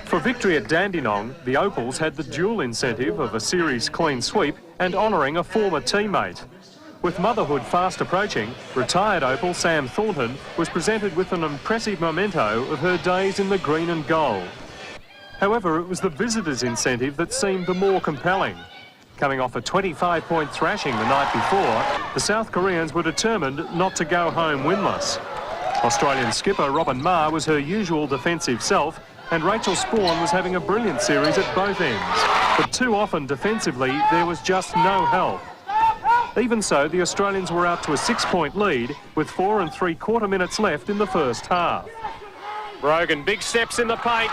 For victory at Dandenong, the Opals had the dual incentive of a series clean sweep and honouring a former teammate. With motherhood fast approaching, retired Opal Sam Thornton was presented with an impressive memento of her days in the green and gold. However, it was the visitors' incentive that seemed the more compelling. Coming off a 25-point thrashing the night before, the South Koreans were determined not to go home winless. Australian skipper Robin Maher was her usual defensive self, and Rachel Spawn was having a brilliant series at both ends. But too often defensively, there was just no help. Even so, the Australians were out to a 6-point lead with 4 3/4 minutes left in the first half. Brogan, big steps in the paint.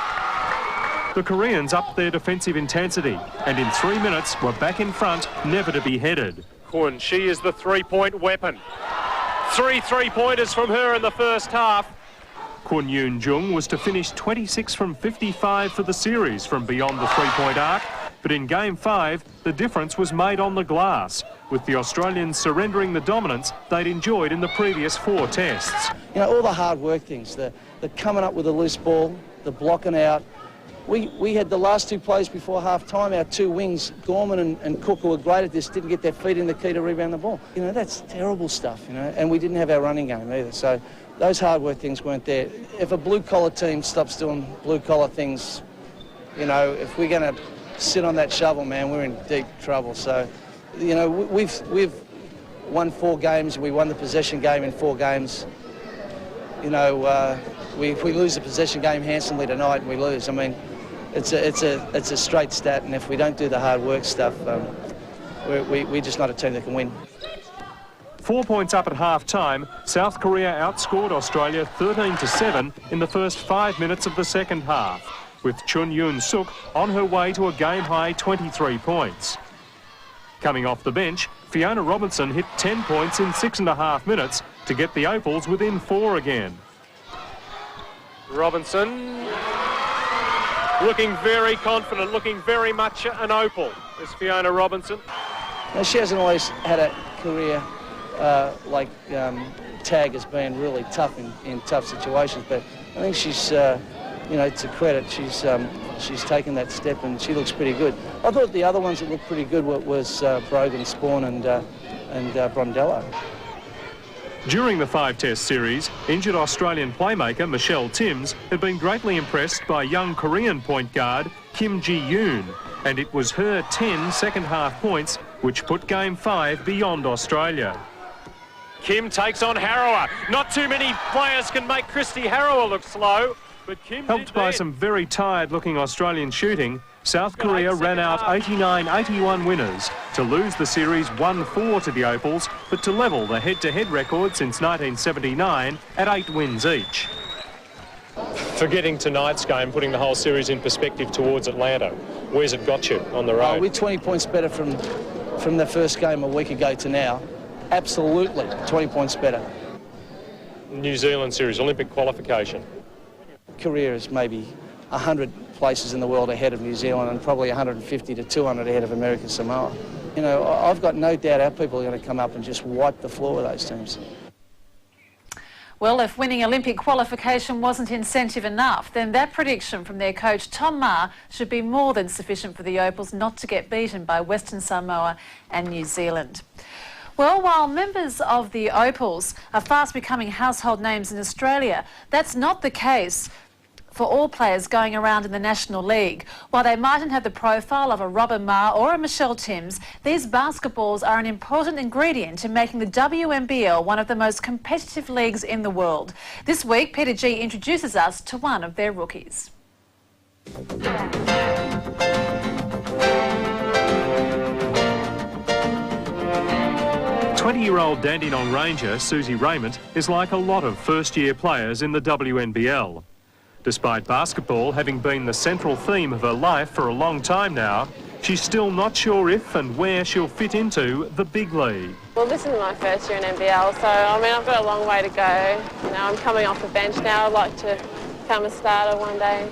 The Koreans upped their defensive intensity and in 3 minutes were back in front, never to be headed. Kun, she is the three-point weapon. 3 3-pointers from her in the first half. Kwon Yoon Jung was to finish 26 from 55 for the series from beyond the three-point arc, but in Game 5, the difference was made on the glass, with the Australians surrendering the dominance they'd enjoyed in the previous 4 tests. You know, all the hard work things, the coming up with a loose ball, the blocking out. We had the last 2 plays before half-time, our 2 wings, Gorman and Cook, who were great at this, didn't get their feet in the key to rebound the ball. You know, that's terrible stuff, you know, and we didn't have our running game either, so those hard work things weren't there. If a blue-collar team stops doing blue-collar things, you know, if we're going to sit on that shovel, man, we're in deep trouble. So, you know, we've won 4 games. We won the possession game in 4 games. You know, if we lose the possession game handsomely tonight and we lose, I mean, it's a straight stat. And if we don't do the hard work stuff, we're just not a team that can win. 4 points up at half-time, South Korea outscored Australia 13-7 in the first 5 minutes of the second half, with Chun Yoon Suk on her way to a game-high 23 points. Coming off the bench, Fiona Robinson hit 10 points in 6.5 minutes to get the Opals within 4 again. Robinson looking very confident, looking very much an Opal, is Fiona Robinson. Now, she hasn't always had a career like Tag has been really tough in tough situations, but I think she's, you know, to credit, she's taken that step and she looks pretty good. I thought the other ones that looked pretty good was Brogan, Spawn and Brondello. During the 5-test series, injured Australian playmaker Michelle Timms had been greatly impressed by young Korean point guard Kim Ji-yoon, and it was her 10 second-half points which put Game 5 beyond Australia. Kim takes on Harrower. Not too many players can make Christy Harrower look slow, but Kim helped by some very tired-looking Australian shooting, South Korea ran out 89-81 winners to lose the series 1-4 to the Opals, but to level the head-to-head record since 1979 at 8 wins each. Forgetting tonight's game, putting the whole series in perspective towards Atlanta, where's it got you on the road? We're 20 points better from the first game a week ago to now. Absolutely, 20 points better. New Zealand series, Olympic qualification? Career is maybe 100 places in the world ahead of New Zealand and probably 150 to 200 ahead of American Samoa. You know, I've got no doubt our people are going to come up and just wipe the floor with those teams. Well, if winning Olympic qualification wasn't incentive enough, then that prediction from their coach Tom Maher should be more than sufficient for the Opals not to get beaten by Western Samoa and New Zealand. Well, while members of the Opals are fast becoming household names in Australia, that's not the case for all players going around in the National League. While they mightn't have the profile of a Robin Maher or a Michelle Timms, these basketballs are an important ingredient in making the WNBL one of the most competitive leagues in the world. This week, Peter G introduces us to one of their rookies. 20-year-old Dandenong Ranger Susie Raymond is like a lot of first-year players in the WNBL. Despite basketball having been the central theme of her life for a long time now, she's still not sure if and where she'll fit into the big league. Well, this is my first year in NBL, so I mean I've got a long way to go. You know, I'm coming off the bench now. I'd like to become a starter one day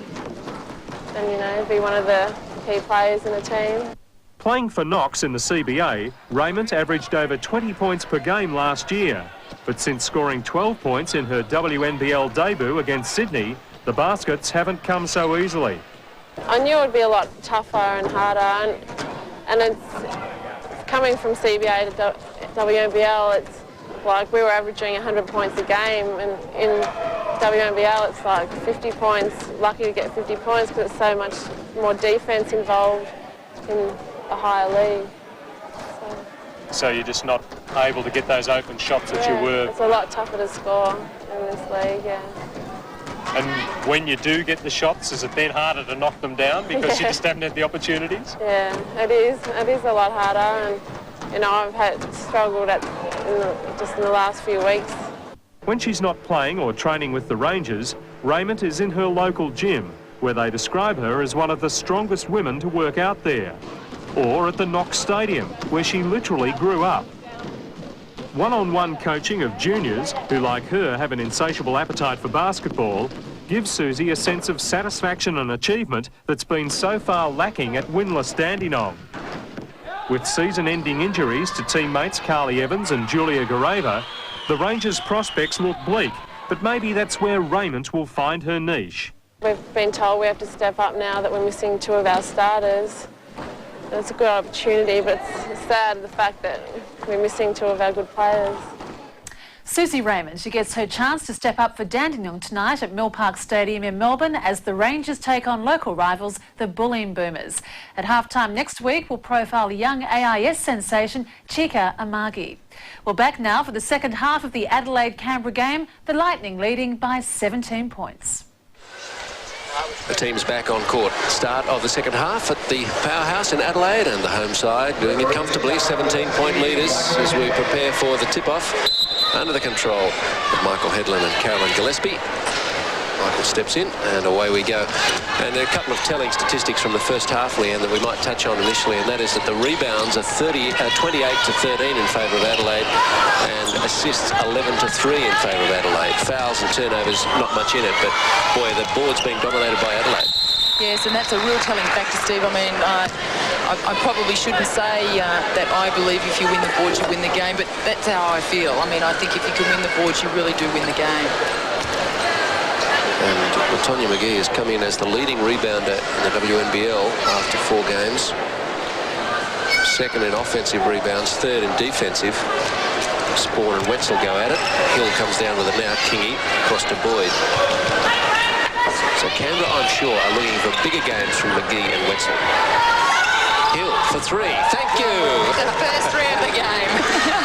and, you know, be one of the key players in the team. Playing for Knox in the CBA, Raymond averaged over 20 points per game last year. But since scoring 12 points in her WNBL debut against Sydney, the baskets haven't come so easily. I knew it would be a lot tougher and harder, and it's coming from CBA to WNBL. It's like we were averaging 100 points a game, and in WNBL it's like 50 points. Lucky to get 50 points because it's so much more defence involved in a higher league. So you're just not able to get those open shots that you were. It's a lot tougher to score in this league, yeah. And when you do get the shots, is it then harder to knock them down because you just haven't had the opportunities? Yeah, it is. It is a lot harder, and you know I've struggled just in the last few weeks. When she's not playing or training with the Rangers, Raymond is in her local gym, where they describe her as one of the strongest women to work out there. Or at the Knox Stadium, where she literally grew up. One-on-one coaching of juniors, who like her have an insatiable appetite for basketball, gives Susie a sense of satisfaction and achievement that's been so far lacking at winless Dandenong. With season-ending injuries to teammates Carly Evans and Julia Gareva, the Rangers' prospects look bleak, but maybe that's where Raymond will find her niche. We've been told we have to step up now that we're missing two of our starters. It's a good opportunity, but it's sad the fact that we're missing two of our good players. Susie Raymond, she gets her chance to step up for Dandenong tonight at Mill Park Stadium in Melbourne as the Rangers take on local rivals, the Bulleen Boomers. At halftime next week, we'll profile young AIS sensation Chika Amagi. We're back now for the second half of the Adelaide-Canberra game, the Lightning leading by 17 points. The team's back on court. Start of the second half at the powerhouse in Adelaide, and the home side doing it comfortably. 17-point leaders as we prepare for the tip-off under the control of Michael Headland and Carolyn Gillespie. Michael steps in and away we go. And there are a couple of telling statistics from the first half, Leanne, that we might touch on initially, and that is that the rebounds are 28 to 13 in favour of Adelaide, and assists 11 to 3 in favour of Adelaide. Fouls and turnovers, not much in it, but boy, the board's being dominated by Adelaide. Yes, and that's a real telling factor, Steve. I mean, I probably shouldn't say that I believe if you win the boards, you win the game, but that's how I feel. I mean, I think if you can win the boards, you really do win the game. And Latonya McGee has come in as the leading rebounder in the WNBL after 4 games. Second in offensive rebounds, third in defensive. Spawn and Wetzel go at it. Hill comes down with it now. Kingy across to Boyd. So Canberra, I'm sure, are looking for bigger games from McGee and Wetzel. Hill for 3. Thank you. The first 3 of the game.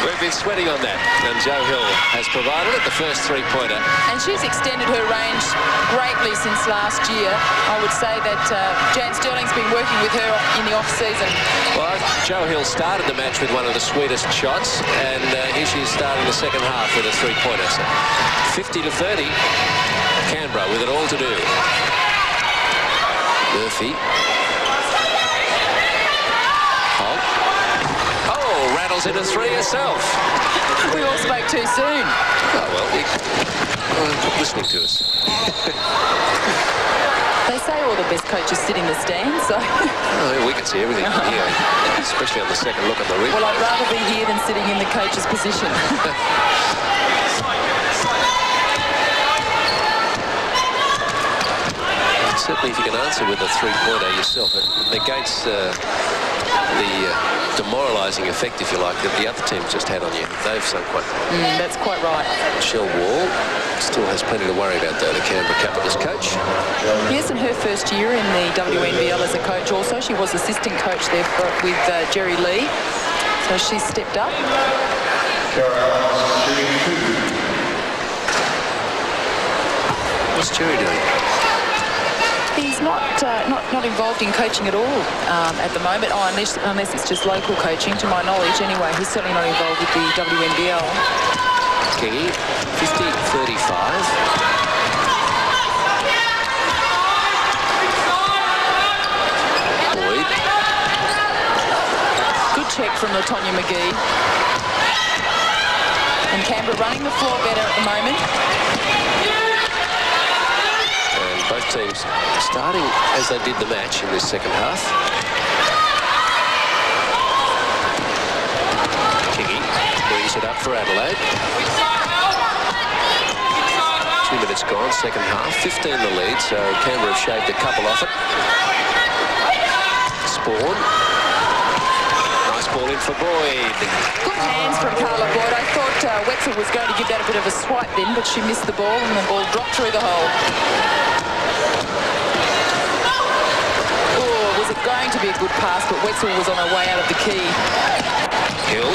We've been sweating on that, and Joe Hill has provided it, the first 3-pointer. And she's extended her range greatly since last year. I would say that Jan Sterling's been working with her in the off-season. Well, Joe Hill started the match with one of the sweetest shots, and here she's starting the second half with a 3-pointer. So 50 to 30, Canberra with it all to do. Murphy. Rattles into 3 herself. We all spoke too soon. Oh, well, listening to us. They say all the best coaches sit in the stands, so... Oh, we can see everything from here, especially on the second look at the ring. Well, I'd rather be here than sitting in the coach's position. Certainly, if you can answer with a three-pointer yourself, it negates the demoralising effect, if you like, that the other teams just had on you. They've sunk one. That's quite right. Michelle Wall still has plenty to worry about, though, the Canberra Capitals coach. Yes, in her first year in the WNBL as a coach also. She was assistant coach there with Jerry Lee. So she stepped up. What's Jerry doing? He's not involved in coaching at all at the moment, unless it's just local coaching, to my knowledge. Anyway, he's certainly not involved with the WNBL. Kingy, 50-35. Boyd. Good check from LaTonya McGee. And Canberra running the floor better at the moment. Both teams starting as they did the match in this second half. Kingy brings it up for Adelaide. 2 minutes gone, second half. 15 the lead, so Canberra have shaved a couple off it. Spawn. Nice ball in for Boyd. Good hands from Carla Boyd. I thought Wetzel was going to give that a bit of a swipe then, but she missed the ball and the ball dropped through the hole. Was it going to be a good pass, but Wetzel was on her way out of the key. Hill.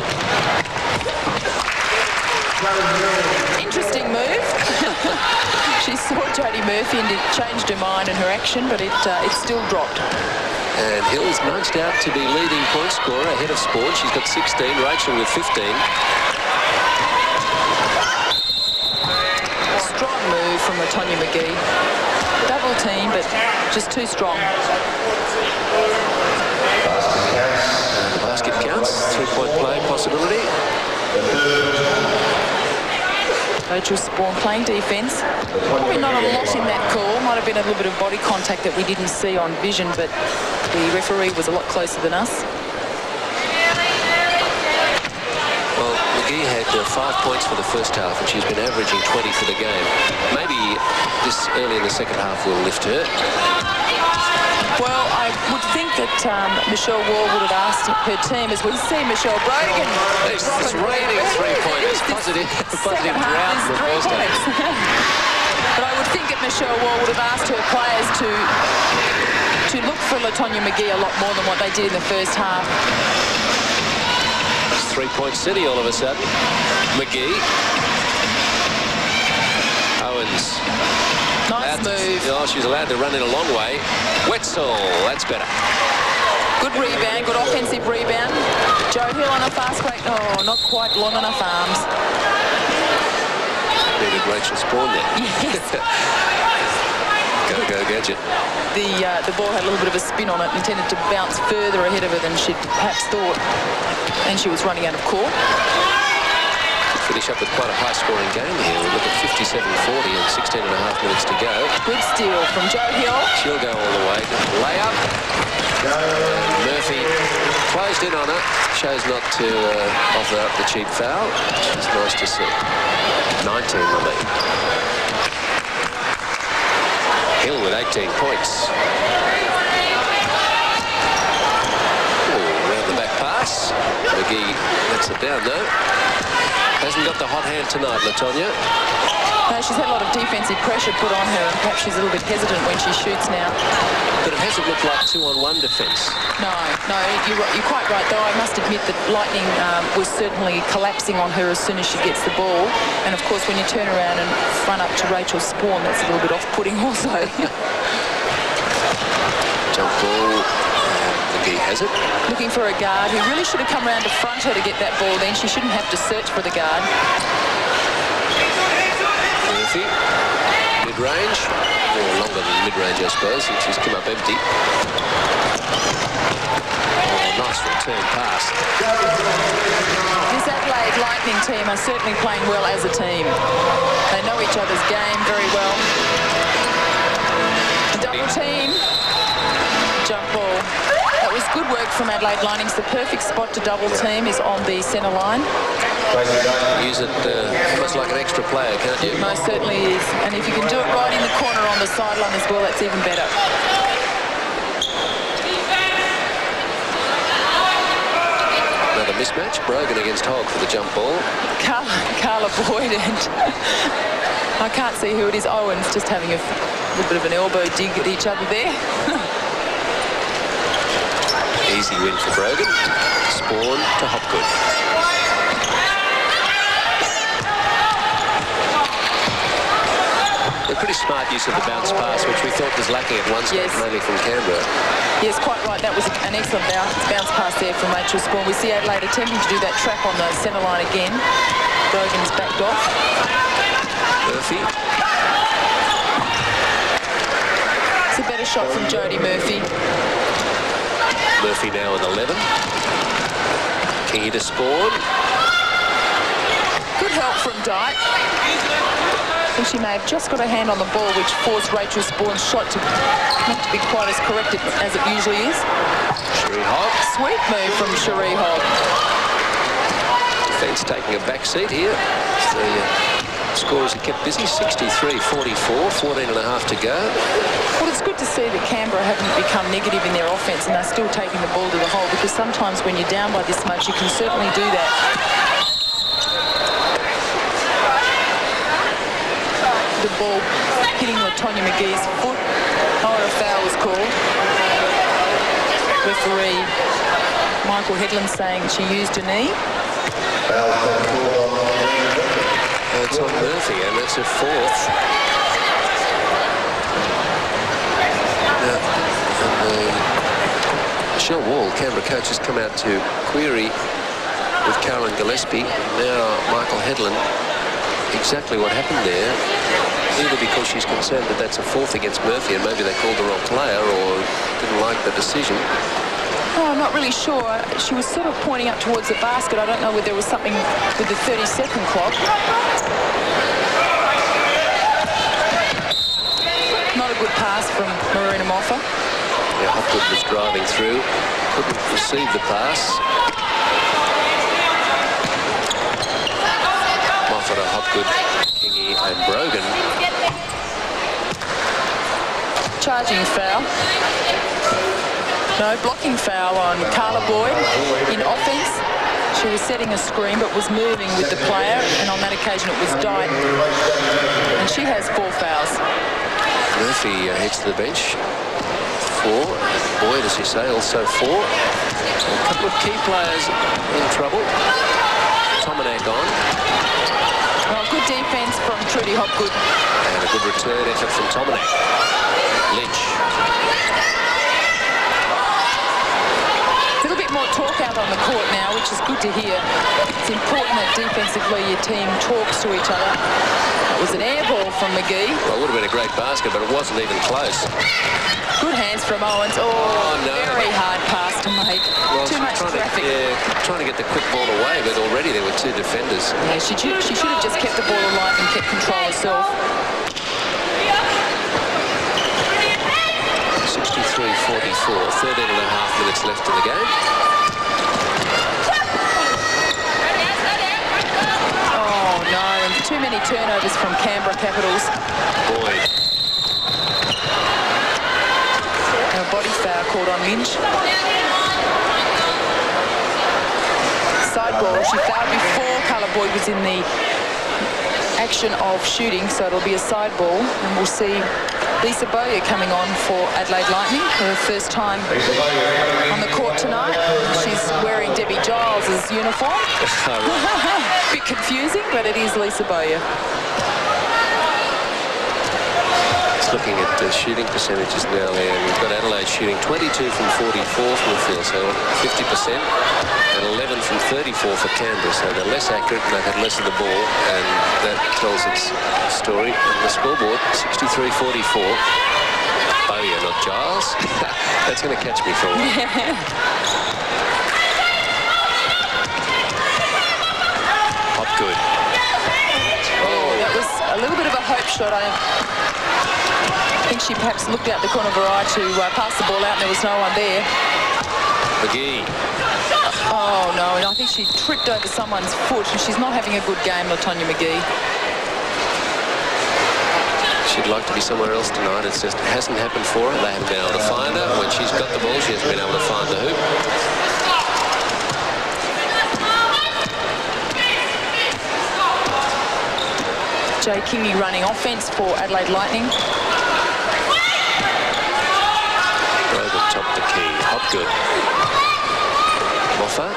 Interesting move. She saw Jodie Murphy and it changed her mind and her action, but it still dropped. And Hill's nudged out to be leading point scorer ahead of Spawn. She's got 16, Rachel with 15. Strong move from LaTonya McGee. Double team, but just too strong. Basket counts, 3-point play possibility. Rachel Spawn playing defence. Probably not a lot in that call. Might have been a little bit of body contact that we didn't see on vision, but the referee was a lot closer than us. Well, McGee had 5 points for the first half, and she's been averaging 20 for the game. Maybe this early in the second half will lift her. Well, I would think that Michelle Wall would have asked her team, as we see Michelle Brogan. It's raining three-pointers. Positive drought in the first half. But I would think that Michelle Wall would have asked her players to look for LaTonya McGee a lot more than what they did in the first half. It's 3-point city all of a sudden. McGee. Owens. Nice move. Oh, she's allowed to run in a long way. Wetzel, that's better. Good rebound, good offensive rebound. Joe Hill on a fast break. Oh, not quite long enough arms. Needed Rachel Spawn there. Yes. Go gadget. The ball had a little bit of a spin on it and tended to bounce further ahead of her than she'd perhaps thought. And she was running out of court. Finish up with quite a high-scoring game here. We look at 57-40 and 16 and a half minutes to go. Good steal from Joe Hill. She'll go all the way. Layup. And Murphy closed in on her. Chose not to offer up the cheap foul, which is nice to see. 19 the lead. Hill with 18 points. Around the back pass. McGee lets it down though. Hasn't got the hot hand tonight, LaTonya. No, she's had a lot of defensive pressure put on her, and perhaps she's a little bit hesitant when she shoots now. But it hasn't looked like 2-on-1 defence. No, you're quite right, though. I must admit that Lightning was certainly collapsing on her as soon as she gets the ball. And, of course, when you turn around and front up to Rachel Spawn, that's a little bit off-putting also. Jump ball. McGee has it. Looking for a guard who really should have come around to front her to get that ball then. She shouldn't have to search for the guard. Murphy, mid-range. Or longer than mid-range, I suppose, since she's come up empty. Oh, nice return pass. This Adelaide Lightning team are certainly playing well as a team. They know each other's game very well. Double team. Jump ball. That was good work from Adelaide Lightning. The perfect spot to double team is on the centre line. Use it almost like an extra player, can't you? It most certainly is. And if you can do it right in the corner on the sideline as well, that's even better. Another mismatch. Brogan against Hogg for the jump ball. Carla Boyd and I can't see who it is. Owen's just having a little bit of an elbow dig at each other there. Easy win for Brogan. Spawn to Hopgood. A pretty smart use of the bounce pass, which we thought was lacking at one stage, mainly from Canberra. Yes, quite right. That was an excellent bounce pass there from Rachel Spawn. We see Adelaide attempting to do that trap on the centre line again. Brogan's backed off. Murphy. It's a better shot from Jodie Murphy. Murphy now with 11. Kingy to Spawn. Good help from Dyke. I think she may have just got a hand on the ball, which forced Rachel Spawn's shot to not to be quite as correct as it usually is. Cherie Hogg. Sweet move from Cherie Hogg. Defence taking a back seat here. The scores are kept busy, 63-44, 14 and a half to go. Well, it's good to see that Canberra haven't become negative in their offence and they're still taking the ball to the hole, because sometimes when you're down by this much, you can certainly do that. The ball hitting LaTonya McGee's foot. A foul was called. Referee Michael Headland saying she used a knee. It's on Murphy, and that's her fourth. Michelle Wall, Canberra coach, has come out to query with Carolyn Gillespie. Now Michael Headland, exactly what happened there. Either because she's concerned that that's a fourth against Murphy and maybe they called the wrong player, or didn't like the decision. Oh, I'm not really sure. She was sort of pointing up towards the basket. I don't know whether there was something with the 30-second clock. Not a good pass from Marina Moffat. Yeah, Hopgood was driving through, couldn't receive the pass. Moffat, Hopgood, Kingy and Brogan. Charging foul. No, blocking foul on Carla Boyd in offence. She was setting a screen but was moving with the player, and on that occasion it was Dyke. And she has 4 fouls. Murphy heads to the bench. 4. Boyd, as you say, also 4. A couple of key players in trouble. Tomanak on. Well, good defence from Trudy Hopgood. And a good return effort from Tomanak. Lynch. A little bit more talk out on the court now, which is good to hear. It's important that defensively your team talks to each other. That was an air ball from McGee. Well, it would have been a great basket, but it wasn't even close. Good hands from Owens. Oh, no. Very hard pass to make. Well, Too much traffic. Trying to get the quick ball away, but already there were 2 defenders. Yeah, she should have just kept the ball alive and kept control herself. 63-44, 13 and a half minutes left in the game. Oh, no. Too many turnovers from Canberra Capitals. Boyd. A body foul called on Lynch. Side ball. She fouled before Carla Boyd was in the action of shooting, so it'll be a side ball, and we'll see Lisa Bowyer coming on for Adelaide Lightning for her first time on the court tonight. She's wearing Debbie Giles' uniform. Bit confusing, but it is Lisa Bowyer. Just looking at the shooting percentages now there. We've got Adelaide shooting 22 from 44 from the field, so 50%, and 11 from 34 for Canberra, so they're less accurate and they've had less of the ball, and that tells its story. And the scoreboard, 63-44. Bowyer, not Giles. That's going to catch me for a while. Hopgood. Oh, that was a little bit of a hope shot. I think she perhaps looked out the corner of her eye to pass the ball out, and there was no one there. McGee. Oh, no, and I think she tripped over someone's foot, and she's not having a good game, LaTonya McGee. She'd like to be somewhere else tonight. It's just hasn't happened for her. They haven't been able to find her. When she's got the ball, she hasn't been able to find the hoop. Jay Kingy running offence for Adelaide Lightning. Brogan topped the key. Hopgood. Moffat.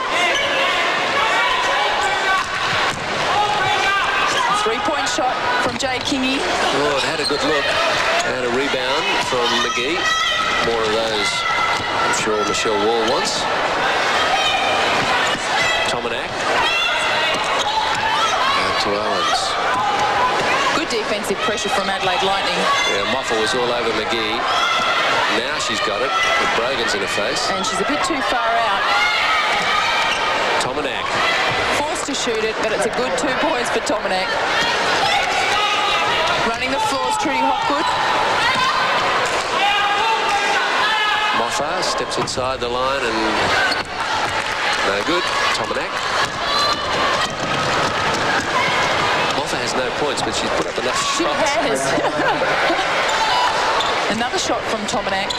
Three-point shot from Jay Kingy. Oh, it had a good look. And a rebound from McGee. More of those, I'm sure Michelle Wall wants. Tominac. And to Owens. Good defensive pressure from Adelaide Lightning. Yeah, Moffat was all over McGee. Now she's got it, but Brogan's in her face. And she's a bit too far out. Tominac. Forced to shoot it, but it's a good 2 points for Tominac. Running the floors, Trudy Hopgood. Moffat steps inside the line and no good. Tominac. Moffat has no points, but she's put up enough shots. She has. Another shot from Tominac.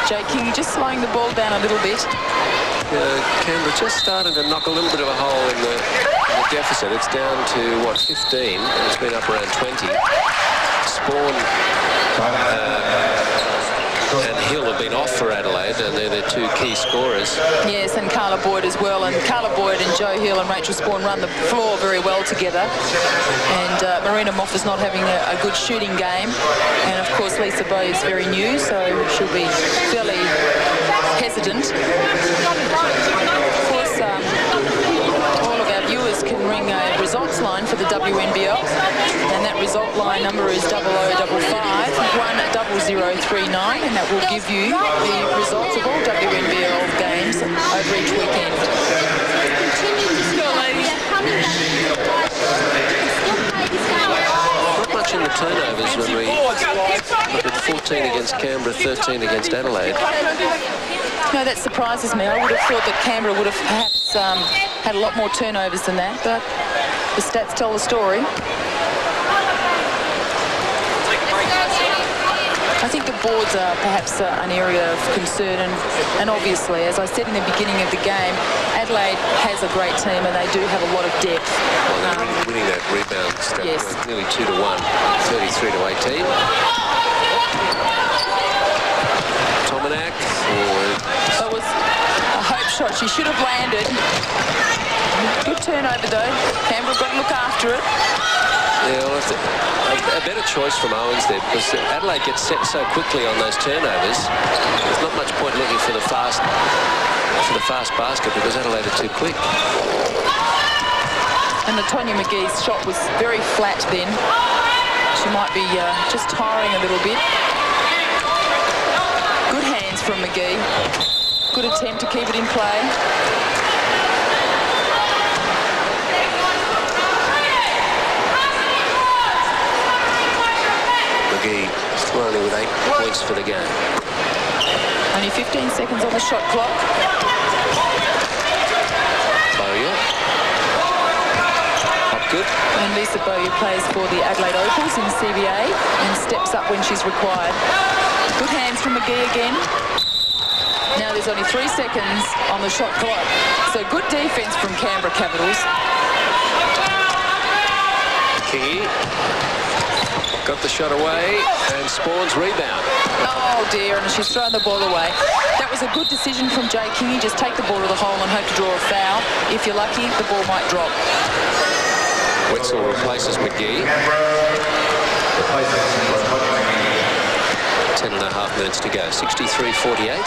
Jay Kingy just slowing the ball down a little bit. Canberra just starting to knock a little bit of a hole in the deficit. It's down to, what, 15, and it's been up around 20. Spawn and Hill have been off for Adelaide, and they're their two key scorers. Yes, and Carla Boyd as well. And Carla Boyd and Joe Hill and Rachel Spawn run the floor very well together. And Marina Moff is not having a good shooting game. And, of course, Lisa Bow is very new, so she'll be fairly hesitant. Of course, all of our viewers can ring a results line for the WNBL. And that result line number is 0055 10039, and that will give you the results of all WNBL games over each weekend. Not much in the turnovers when we look at 14 against Canberra, 13 against Adelaide. No, that surprises me. I would have thought that Canberra would have perhaps had a lot more turnovers than that, but the stats tell the story. I think the boards are perhaps an area of concern, and obviously, as I said in the beginning of the game, Adelaide has a great team and they do have a lot of depth. Well, they're winning that rebound stat, yes. Nearly 2-1, 33-18. Tominac. That was a hope shot. She should have landed. Good turnover though. Canberra got to look after it. Yeah, well, a better choice from Owens there, because Adelaide gets set so quickly on those turnovers. There's not much point looking for the fast basket because Adelaide are too quick. And LaTonya McGee's shot was very flat then. She might be just tiring a little bit. Good hands from McGee. Good attempt to keep it in play. Still only with 8 points for the game. Only 15 seconds on the shot clock. Bowyer. Hopgood. And Lisa Bowyer plays for the Adelaide Opals in CBA and steps up when she's required. Good hands from McGee again. Now there's only 3 seconds on the shot clock. So good defence from Canberra Capitals. Kingy. Got the shot away, and Spawn's rebound. Oh dear, and she's thrown the ball away. That was a good decision from Jay Kingy. Just take the ball to the hole and hope to draw a foul. If you're lucky, the ball might drop. Wetzel replaces McGee. 10.5 minutes to go. 63-48.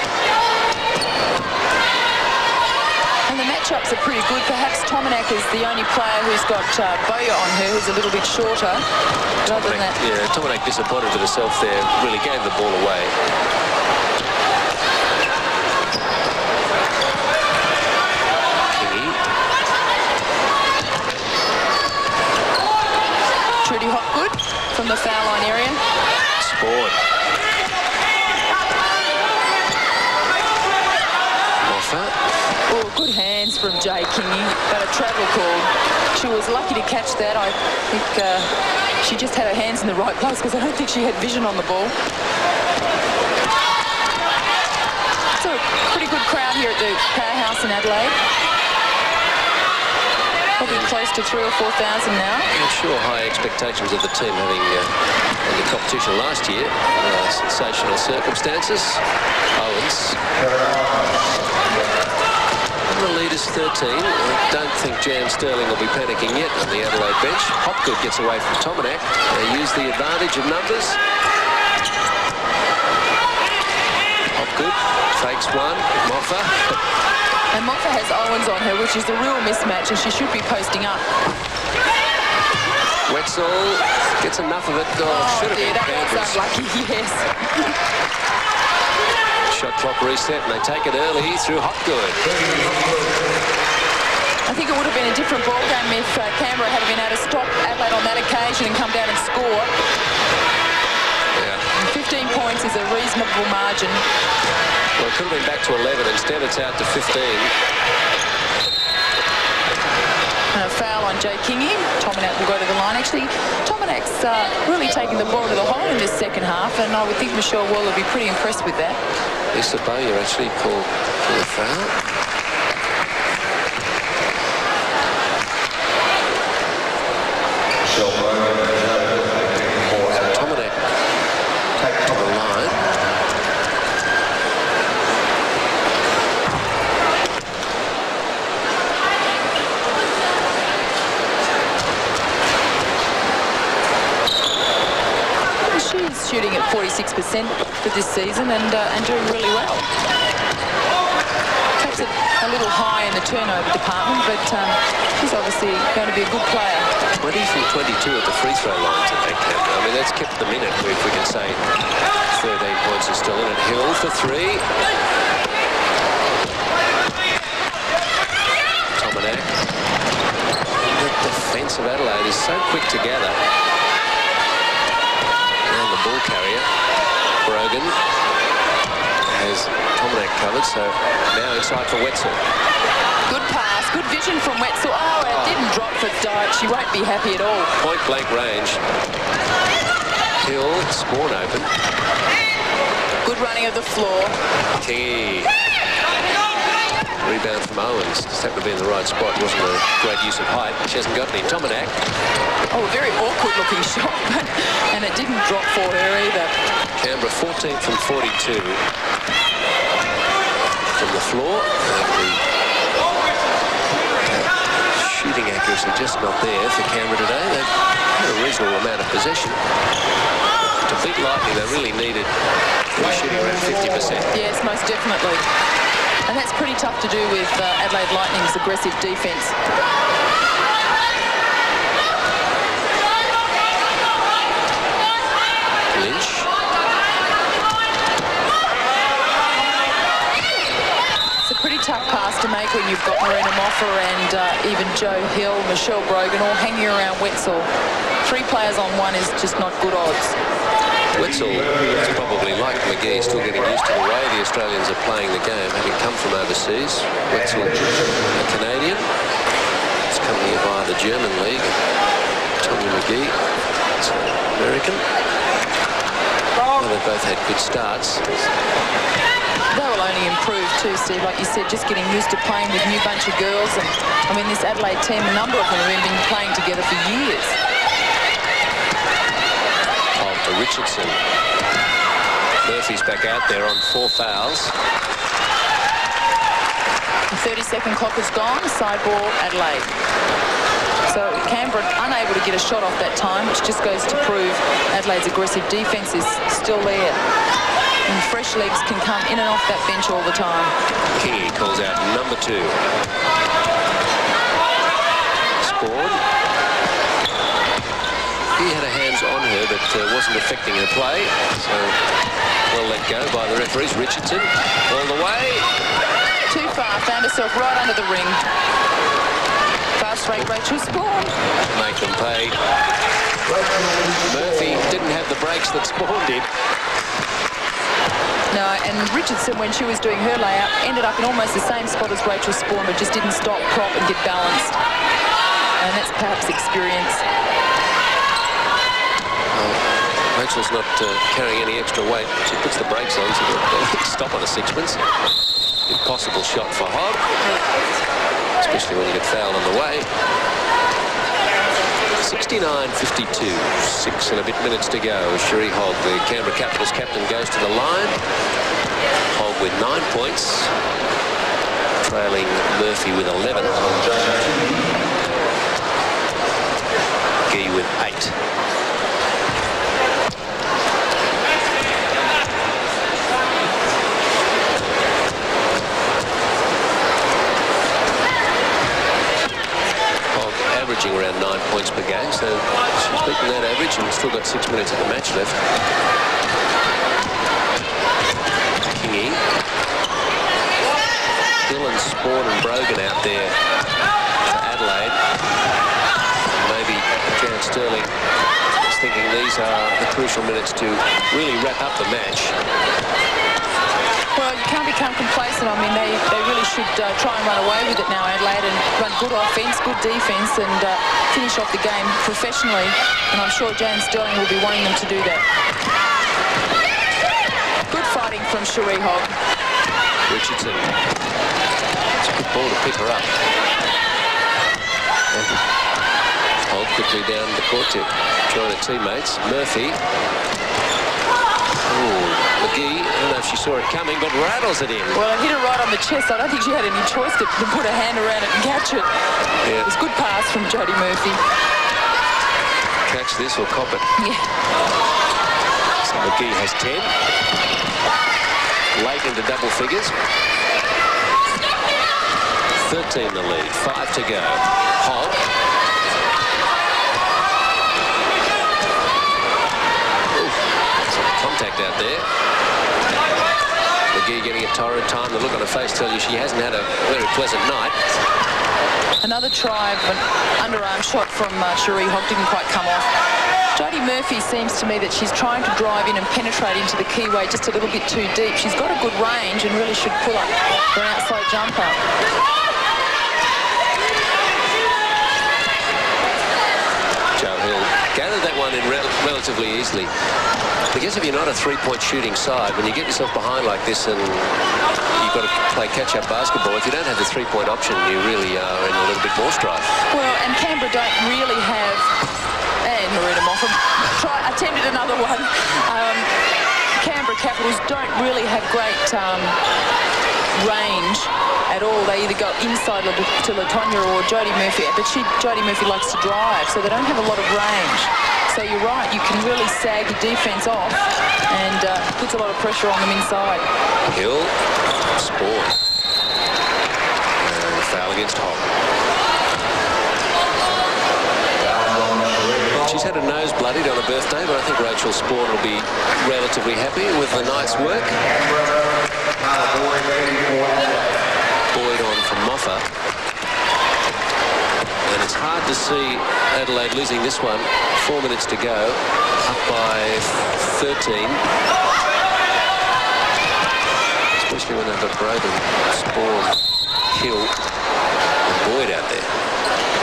And the matchups are pretty good. Perhaps Tominac is the only player who's got Boya on her, who's a little bit shorter. But other than that... Yeah, Tominac disappointed with herself there. Really gave the ball away. Trudy Hopgood from the foul line area. Spawn. Maher. Oh, good hands from Jay Kingy, but a travel call. She was lucky to catch that. I think she just had her hands in the right place because I don't think she had vision on the ball. It's a pretty good crowd here at the Powerhouse in Adelaide. Probably close to 3,000 or 4,000 now. I'm sure high expectations of the team having the competition last year. Sensational circumstances. Owens. The lead is 13. I don't think Jan Sterling will be panicking yet on the Adelaide bench. Hopgood gets away from Tominac. They use the advantage of numbers. Hopgood fakes one. Maher. And Maher has Owens on her, which is a real mismatch, and she should be posting up. Wetzel gets enough of it. Should have been that was unlucky, yes. Shot clock reset, and they take it early through Hopgood. I think it would have been a different ball game if Canberra had been able to stop Adelaide on that occasion and come down and score. Yeah. 15 points is a reasonable margin. Well, it could have been back to 11. Instead, it's out to 15. And a foul on Jay Kingy. Tominac will go to the line. Actually, Tominac's really taking the ball to the hole in this second half, and I would think Michelle Wall will be pretty impressed with that. Lisa Boyer actually called for the foul. Tominac to the line. She's shooting at 46% for this season and doing really well. Perhaps a little high in the turnover department, but she's obviously going to be a good player. 20 from 22 at the free throw lines at that camp. I mean, that's kept them in it, if we can say 13 points are still in it. Hill for three. Tominac. The defence of Adelaide is so quick to gather. And the ball carrier, Brogan, has Tominac covered, so now inside for Wetzel. Good pass, good vision from Wetzel. Oh, it didn't drop for Dyke. She won't be happy at all. Point blank range. Hill, Spawn open. Good running of the floor. Kingy. Rebound from Owens. Just happened to be in the right spot. Wasn't a great use of height. She hasn't got any. Tominac. Oh, a very awkward looking shot, and it didn't drop for her either. Canberra 14 from 42 from the floor. Shooting accuracy just not there for Canberra today. They've had a reasonable amount of possession. To beat Lightning, they really needed to be shooting around 50%. Yes, most definitely. And that's pretty tough to do with Adelaide Lightning's aggressive defence. Lynch. It's a pretty tough pass to make when you've got Marina Maher and even Joe Hill, Michelle Brogan all hanging around Wetzel. 3 players on one is just not good odds. Wetzel is probably, like McGee, still getting used to the way the Australians are playing the game, having come from overseas. Wetzel, a Canadian. It's come here via the German league. Tommy McGee, it's an American. Well, they've both had good starts. They will only improve too, Steve. Like you said, just getting used to playing with a new bunch of girls. And I mean, this Adelaide team, a number of them have been playing together for years. To Richardson. Murphy's back out there on 4 fouls. The 30-second clock is gone. Side ball, Adelaide. So Canberra unable to get a shot off that time, which just goes to prove Adelaide's aggressive defence is still there. And fresh legs can come in and off that bench all the time. Kingy calls out number 2. Spawn. He had a hands on her, but wasn't affecting her play. So well let go by the referees. Richardson all the way. Too far, found herself right under the ring. Fast break, Rachel Spawn. Make them pay. Murphy didn't have the breaks that Spawn did. No, and Richardson, when she was doing her layout, ended up in almost the same spot as Rachel Spawn, but just didn't stop, prop, and get balanced. And that's perhaps experience. Rachel's not carrying any extra weight. She puts the brakes on, so they'll stop on a sixpence. Impossible shot for Hogg, especially when you get fouled on the way. 69-52, 6 and a bit minutes to go. Cherie Hogg, the Canberra Capitals captain, goes to the line. Hogg with 9 points, trailing Murphy with 11. Gee with 8. Averaging around 9 points per game, so she's beaten that average and still got 6 minutes of the match left. Kingy. Dillon, Spawn and Brogan out there for Adelaide. Maybe Jan Sterling is thinking these are the crucial minutes to really wrap up the match. Well, you can't become complacent. I mean, they really should try and run away with it now, Adelaide, and run good offence, good defence, and finish off the game professionally. And I'm sure Jan Sterling will be wanting them to do that. Good fighting from Cherie Hogg. Richardson. It's a good ball to pick her up. Hogg quickly down the court to join her teammates. Murphy. McGee, I don't know if she saw it coming, but rattles it in. Well, it hit her right on the chest. I don't think she had any choice to put her hand around it and catch it. Yeah. It was a good pass from Jodie Murphy. Catch this or cop it. Yeah. So McGee has 10. Late into double figures. 13 the lead. 5 to go. Hogg. Contact out there. McGee getting a torrid time. The look on her face tells you she hasn't had a very pleasant night. Another try of an underarm shot from Cherie Hogg didn't quite come off. Jodie Murphy seems to me that she's trying to drive in and penetrate into the keyway just a little bit too deep. She's got a good range and really should pull up for an outside jumper. Joe Hill gathered that one in relatively easily. I guess if you're not a three-point shooting side, when you get yourself behind like this and you've got to play catch-up basketball, if you don't have the three-point option, you really are in a little bit more strife. Well, and Canberra don't really have... And Marina Moffat attempted another one. Canberra Capitals don't really have great range at all. They either go inside to Latonya or Jodie Murphy, but Jodie Murphy likes to drive, so they don't have a lot of range. So you're right, you can really sag your defence off and puts a lot of pressure on them inside. Hill, Spawn. And a foul against Hogg. She's had a nose bloodied on her birthday, but I think Rachel Spawn will be relatively happy with the night's work. Boyd on from Moffat. And it's hard to see Adelaide losing this one. 4 minutes to go, up by 13. Especially when they've got Brogan, Spawn, Hill, and Boyd out there.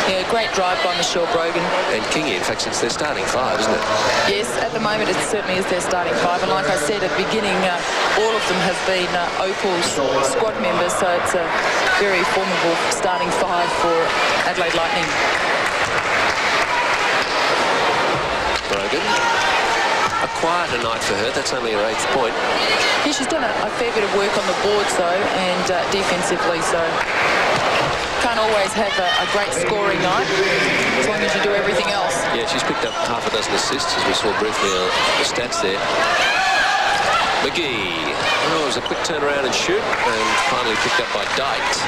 Yeah, great drive by Michelle Brogan. And Kingy, in fact, it's their starting 5, isn't it? Yes, at the moment it certainly is their starting 5. And like I said at the beginning, all of them have been Opals squad members, so it's a very formidable starting 5 for Adelaide Lightning. Brogan. A quieter night for her. That's only her 8th point. Yeah, she's done a fair bit of work on the boards, though, and defensively, so can't always have a great scoring night as long as you do everything else. Yeah, she's picked up half a dozen assists, as we saw briefly on the stats there. McGee. Oh, it was a quick turnaround and shoot, and finally picked up by Dykes.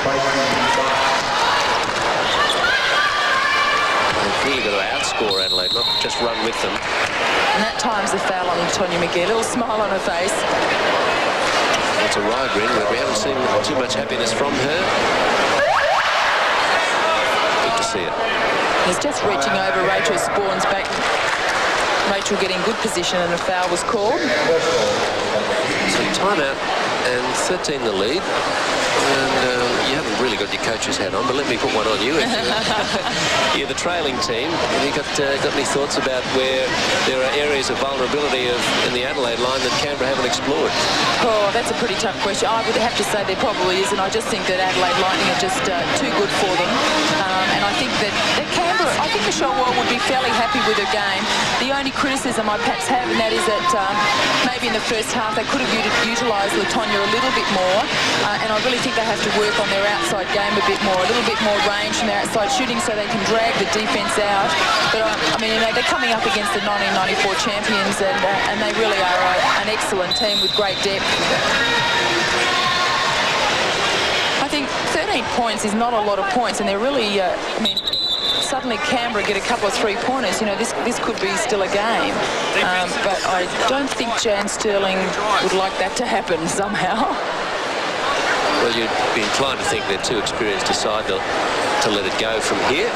They've really got to outscore Adelaide, not just run with them. And that time's the foul on Tonya McGee. A little smile on her face. It's a ride ring, but we haven't seen too much happiness from her. Good to see it. He's just reaching over Rachel Sporn's back. Rachel getting good position, and a foul was called. So timeout and 13 the lead. And you haven't really got your coach's hat on, but let me put one on you. You're the trailing team. Have you got any thoughts about where there are areas of vulnerability in the Adelaide line that Canberra haven't explored? Oh, that's a pretty tough question. I would have to say there probably is, and I just think that Adelaide Lightning are just too good for them. And I think that Canberra, I think Michelle Wall would be fairly happy with her game. The only criticism I perhaps have, and that is that maybe in the first half they could have utilised Latonya a little bit more, and I really think they have to work on their outside game a bit more, a little bit more range from their outside shooting so they can drag the defence out. But I mean, you know, they're coming up against the 1994 champions, and they really are an excellent team with great depth. I think 13 points is not a lot of points, and they're really, I mean, suddenly Canberra get a couple of three-pointers. You know, this could be still a game. But I don't think Jan Sterling would like that to happen somehow. Well, you'd be inclined to think they're too experienced a side to let it go from here.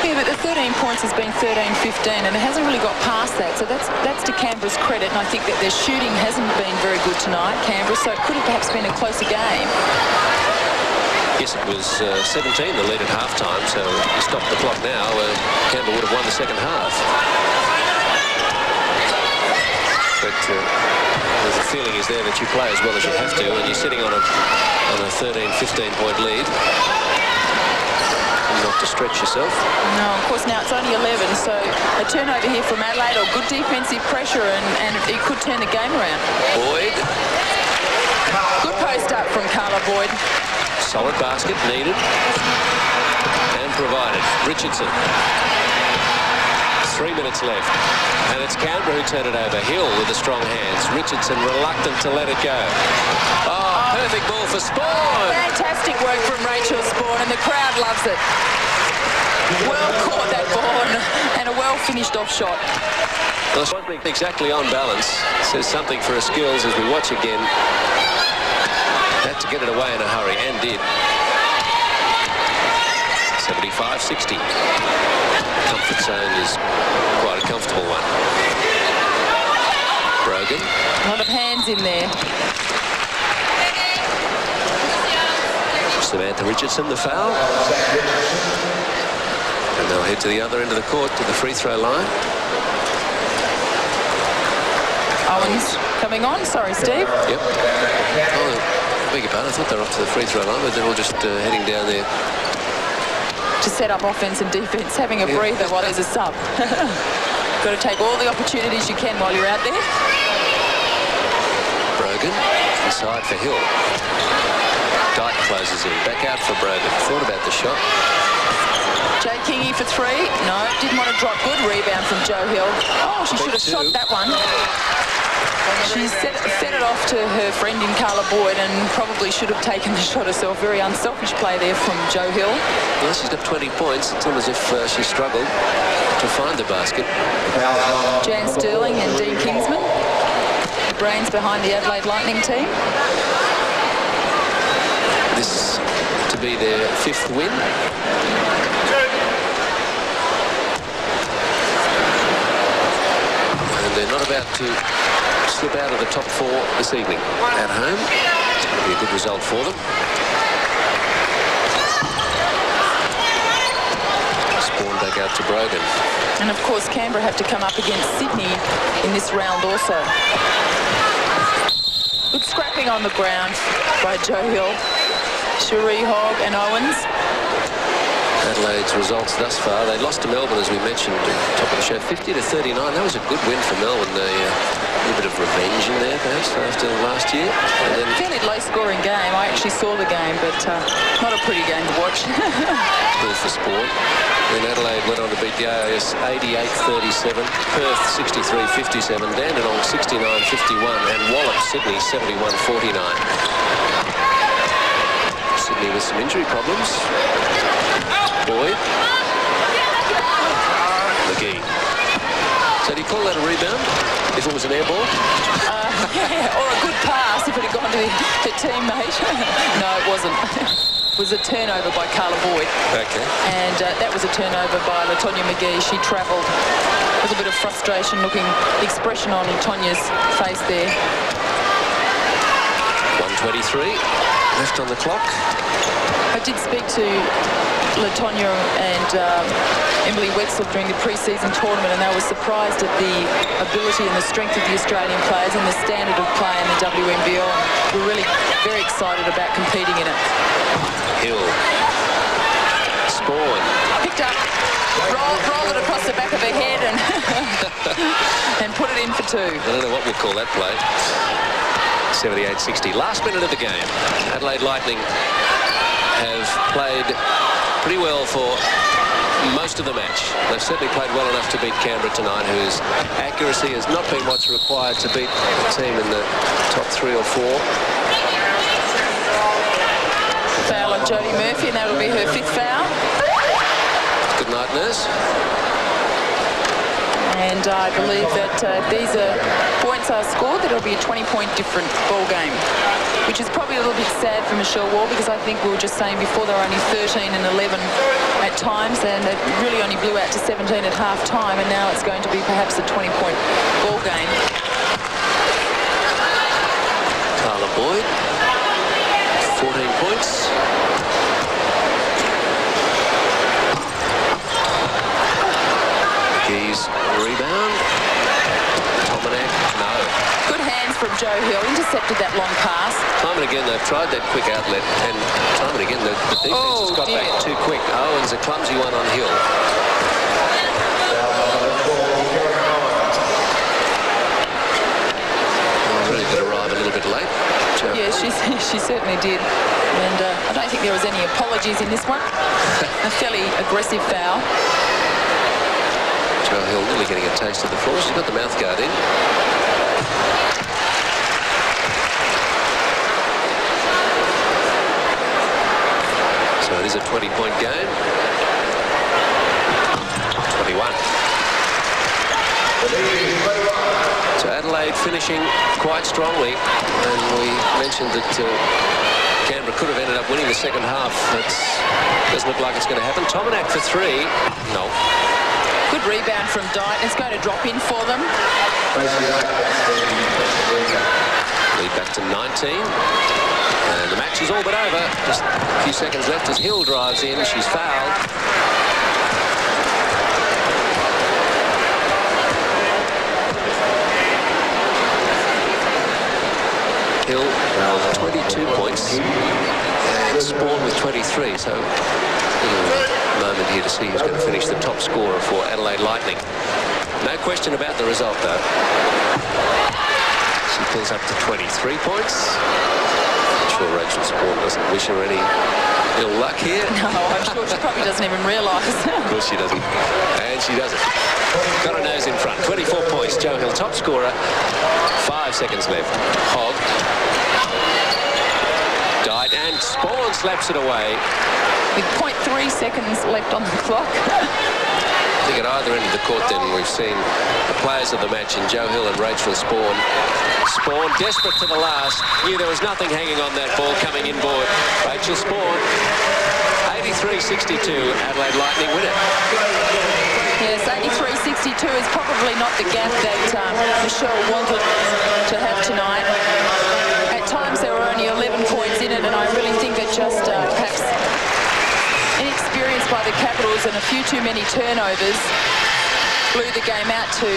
Yeah, but the 13 points has been 13-15, and it hasn't really got past that. So that's to Canberra's credit, and I think that their shooting hasn't been very good tonight, Canberra, so it could have perhaps been a closer game. Yes, it was 17, the lead at half-time, so you stop the clock now, Canberra would have won the second half. But the feeling is there that you play as well as you have to, and you're sitting on a 13-15-point lead. Not to stretch yourself. No, of course, now it's only 11, so a turnover here from Adelaide, or good defensive pressure, and it could turn the game around. Boyd. Good post up from Carla Boyd. Solid basket needed and provided. Richardson. 3 minutes left, and it's Canberra who turn it over. Hill with the strong hands. Richardson reluctant to let it go. Oh, perfect ball for Sporn. Fantastic work from Rachel Sporn, and the crowd loves it. Well caught that ball, and a well-finished off shot. Well, exactly on balance. Says something for her skills as we watch again. Had to get it away in a hurry, and did. 75-60. Comfort zone is quite a comfortable one. Brogan. A lot of hands in there. Samantha Richardson, the foul. And they'll head to the other end of the court, to the free throw line. Owens coming on. Sorry, Steve. Yep. Oh, beg your pardon. I thought they were off to the free throw line, but they're all just heading down there. To set up offense and defense, having a breather while there's a sub. Got to take all the opportunities you can while you're out there. Brogan, inside for Hill. Dyke closes in, back out for Brogan. Thought about the shot. Jay Kingy for three. No, didn't want to drop. Good rebound from Jo Hill. Oh, she should have shot that one. She fed it off to her friend in Carla Boyd, and probably should have taken the shot herself. Very unselfish play there from Jo Hill. Well, she's got 20 points. It's almost as if she struggled to find the basket. Jan Sterling and Dean Kingsman, the brains behind the Adelaide Lightning team. This to be their 5th win. And they're not about to slip out of the top 4 this evening at home. It's going to be a good result for them. Spawn back out to Brogan. And of course Canberra have to come up against Sydney in this round also. Good scrapping on the ground by Jo Hill, Cherie Hogg and Owens. Adelaide's results thus far. They lost to Melbourne, as we mentioned at the top of the show, 50-39. That was a good win for Melbourne. A little bit of revenge in there, perhaps, after last year. And then fairly low-scoring game. I actually saw the game, but not a pretty game to watch. Ball for Sport. Then Adelaide went on to beat the AIS 88-37, Perth 63-57, Dandenong 69-51, and Wallop Sydney 71-49. Sydney with some injury problems. Boyd. McGee. So do you call that a rebound if it was an air ball? Yeah, or a good pass if it had gone to the teammate. No, it wasn't. It was a turnover by Carla Boyd. Okay. And that was a turnover by LaTonya McGee. She travelled. A little bit of frustration looking, the expression on LaTonya's face there. 1:23 left on the clock. I did speak to LaTonya and Emily Wetzel during the pre-season tournament, and they were surprised at the ability and the strength of the Australian players and the standard of play in the WNBL. We're really very excited about competing in it. Hill. Spawn. Picked up, rolled it across the back of her head and and put it in for two. I don't know what we'll call that play. 78-60. Last minute of the game. Adelaide Lightning have played pretty well for most of the match. They've certainly played well enough to beat Canberra tonight, whose accuracy has not been what's required to beat a team in the top 3 or 4. Foul on Jodie Murphy, and that'll be her 5th foul. Good night, nurse. And I believe that these points are scored, that it'll be a 20-point different ball game, which is probably a little bit sad for Michelle Wall, because I think we were just saying before they were only 13 and 11 at times, and it really only blew out to 17 at half-time, and now it's going to be perhaps a 20-point ball game. Carla Boyd, 14 points. McGee's rebound. Tomanek, no. Good hands from Joe Hill, intercepted that long pass. Time and again they've tried that quick outlet, and time and again the defense has got back too quick. Owens, a clumsy one on Hill. Really did arrive a little bit late. Joe. Yeah, she certainly did. And I don't think there was any apologies in this one. A fairly aggressive foul. Joe Hill nearly getting a taste of the floor. She's got the mouth guard in. So it is a 20-point game. 21. So Adelaide finishing quite strongly, and we mentioned that Canberra could have ended up winning the second half. It doesn't look like it's going to happen. Tomanek for 3. No. Good rebound from Dyke. It's going to drop in for them. Lead back to 19. And the match is all but over. Just a few seconds left as Hill drives in. She's fouled. Hill, 22 points. And Spawn with 23. So moment here to see who's going to finish the top scorer for Adelaide Lightning. No question about the result, though. She pulls up to 23 points. I'm sure Rachel Spawn doesn't wish her any ill luck here. No, I'm sure she probably doesn't even realise. Of course she doesn't. And she doesn't. Got her nose in front. 24 points. Joe Hill, top scorer. 5 seconds left. Hogg. Died, and Spawn slaps it away. With 0.3 seconds left on the clock. I think at either end of the court then we've seen the players of the match in Joe Hill and Rachel Spawn. Spawn, desperate to the last, knew there was nothing hanging on that ball coming inboard. Rachel Spawn, 83-62, Adelaide Lightning win it. Yes, 83-62 is probably not the gap that Michelle wanted to have tonight. At times there were only 11 points in it, and I really think that just perhaps inexperience by the Capitals and a few too many turnovers blew the game out to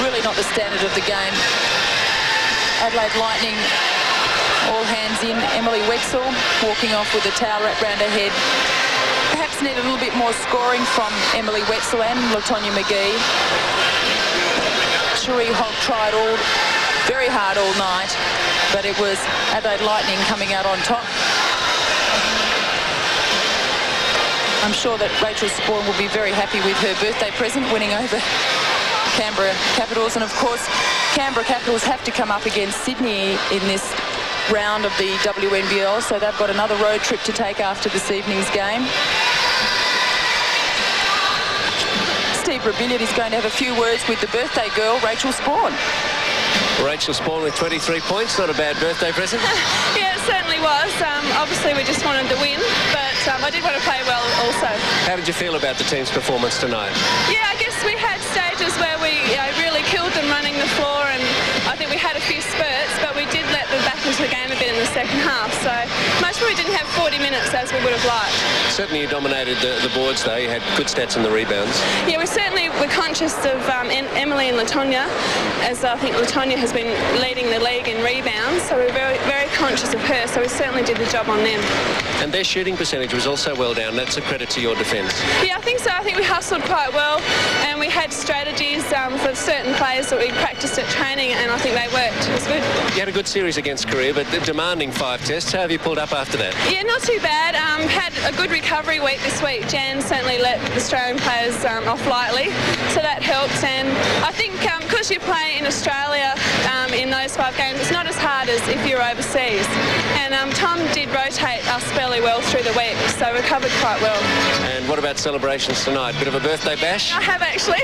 really not the standard of the game. Adelaide Lightning, all hands in. Emily Wetzel walking off with a towel wrapped around her head. Perhaps need a little bit more scoring from Emily Wetzel and LaTonya McGee. Cherie Hogg tried very hard all night, but it was Adelaide Lightning coming out on top. I'm sure that Rachel Spawn will be very happy with her birthday present, winning over Canberra Capitals. And of course, Canberra Capitals have to come up against Sydney in this round of the WNBL, so they've got another road trip to take after this evening's game. Steve Rabilliard is going to have a few words with the birthday girl, Rachel Spawn. Rachel Spawn with 23 points, not a bad birthday present. Yeah, it certainly was. Obviously, we just wanted to win, but I did want to play well also. How did you feel about the team's performance tonight? Yeah, I guess we had stages where we really killed them running the floor, and I think we had a few spurts, but we did let them back into the game a bit in the second half. So much we didn't have 40 minutes as we would have liked. Certainly you dominated the boards though. You had good stats in the rebounds. Yeah, we certainly were conscious of Emily and Latonia, as I think Latonia has been leading the league in rebounds, so we're very, very conscious of her, so we certainly did the job on them. And their shooting percentage was also well down. That's a credit to your defence. Yeah, I think so. I think we hustled quite well, and we had strategies for certain players that we practiced at training, and I think they worked. It was good. You had a good series against Korea, but demanding 5 tests. How have you pulled up after that? Yeah, not too bad. Had a good recovery week this week. Jan certainly let the Australian players off lightly, so that helped. And I think because you play in Australia in those 5 games, it's not as hard as if you're overseas. And Tom did rotate us fairly well through the week, so we recovered quite well. And what about celebrations tonight? Bit of a birthday bash? I have actually.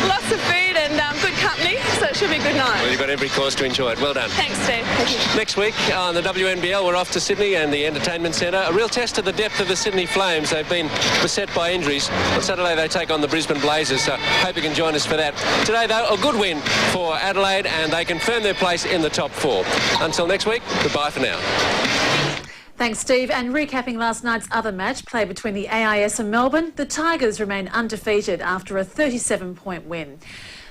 Lots of food and good company, so it should be a good night. Well, you've got every cause to enjoy it. Well done. Thanks, Steve. Thank you. Next week on the WNBL, we're off to Sydney and the Entertainment Centre. A real test of the depth of the Sydney Flames. They've been beset by injuries. On Saturday, they take on the Brisbane Blazers, so hope you can join us for that. Today, though, a good win for Adelaide, and they confirm their place in the top 4. Until next week, goodbye for now. Thanks, Steve. And recapping last night's other match, played between the AIS and Melbourne, the Tigers remain undefeated after a 37-point win.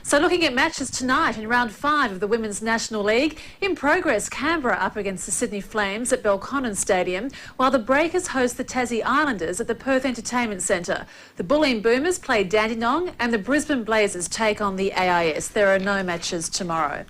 So looking at matches tonight in round 5 of the Women's National League, in progress, Canberra up against the Sydney Flames at Belconnen Stadium, while the Breakers host the Tassie Islanders at the Perth Entertainment Centre. The Bulleen Boomers play Dandenong and the Brisbane Blazers take on the AIS. There are no matches tomorrow.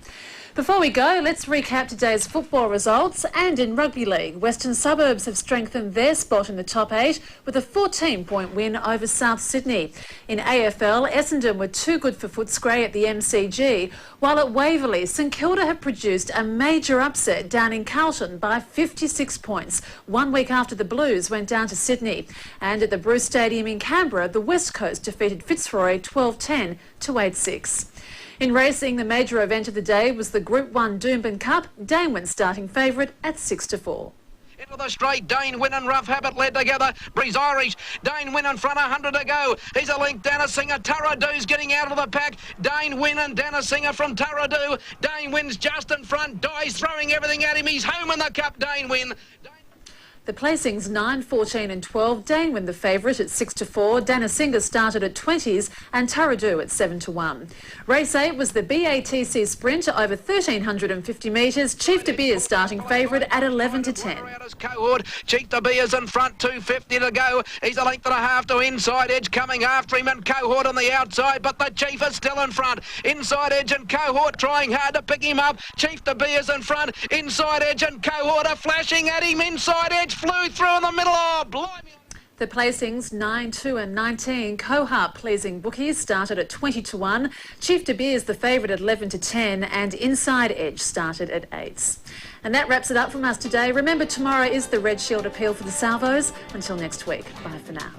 Before we go, let's recap today's football results. And in Rugby League, Western Suburbs have strengthened their spot in the top 8 with a 14-point win over South Sydney. In AFL, Essendon were too good for Footscray at the MCG, while at Waverley, St Kilda have produced a major upset down in Carlton by 56 points, 1 week after the Blues went down to Sydney. And at the Bruce Stadium in Canberra, the West Coast defeated Fitzroy 12-10 to 8-6. In racing, the major event of the day was the Group 1 Doomben Cup, Danewin starting favourite at 6-4. Into the straight, Dane Wynn and Rough Habit led together. Breeze Irish, Dane Wynn in front, 100 to go. He's a link, Danasinger. Taradoo's getting out of the pack. Dane Wynn and Danasinger from Taradoo. Dane Wynn's just in front. Dye's throwing everything at him. He's home in the cup, Dane Wynn. The placings 9, 14 and 12. Danewin the favourite at 6-4. Danasinger started at 20s and Taradoo at 7-1. Race 8 was the BATC Sprint over 1,350 metres. Chief De Beers starting favourite at 11-10. Cohort. Chief De Beers in front, 250 to go. He's a length and a half to inside edge coming after him, and Cohort on the outside, but the Chief is still in front. Inside edge and Cohort trying hard to pick him up. Chief De Beers in front, inside edge and Cohort are flashing at him. Inside edge flew through in the middle. Oh, blimey. The placings 9, 2 and 19. Cohart pleasing bookies started at 20-1. Chief De Beers the favourite at 11-10 and Inside Edge started at 8s. And that wraps it up from us today. Remember, tomorrow is the Red Shield appeal for the Salvos. Until next week, bye for now.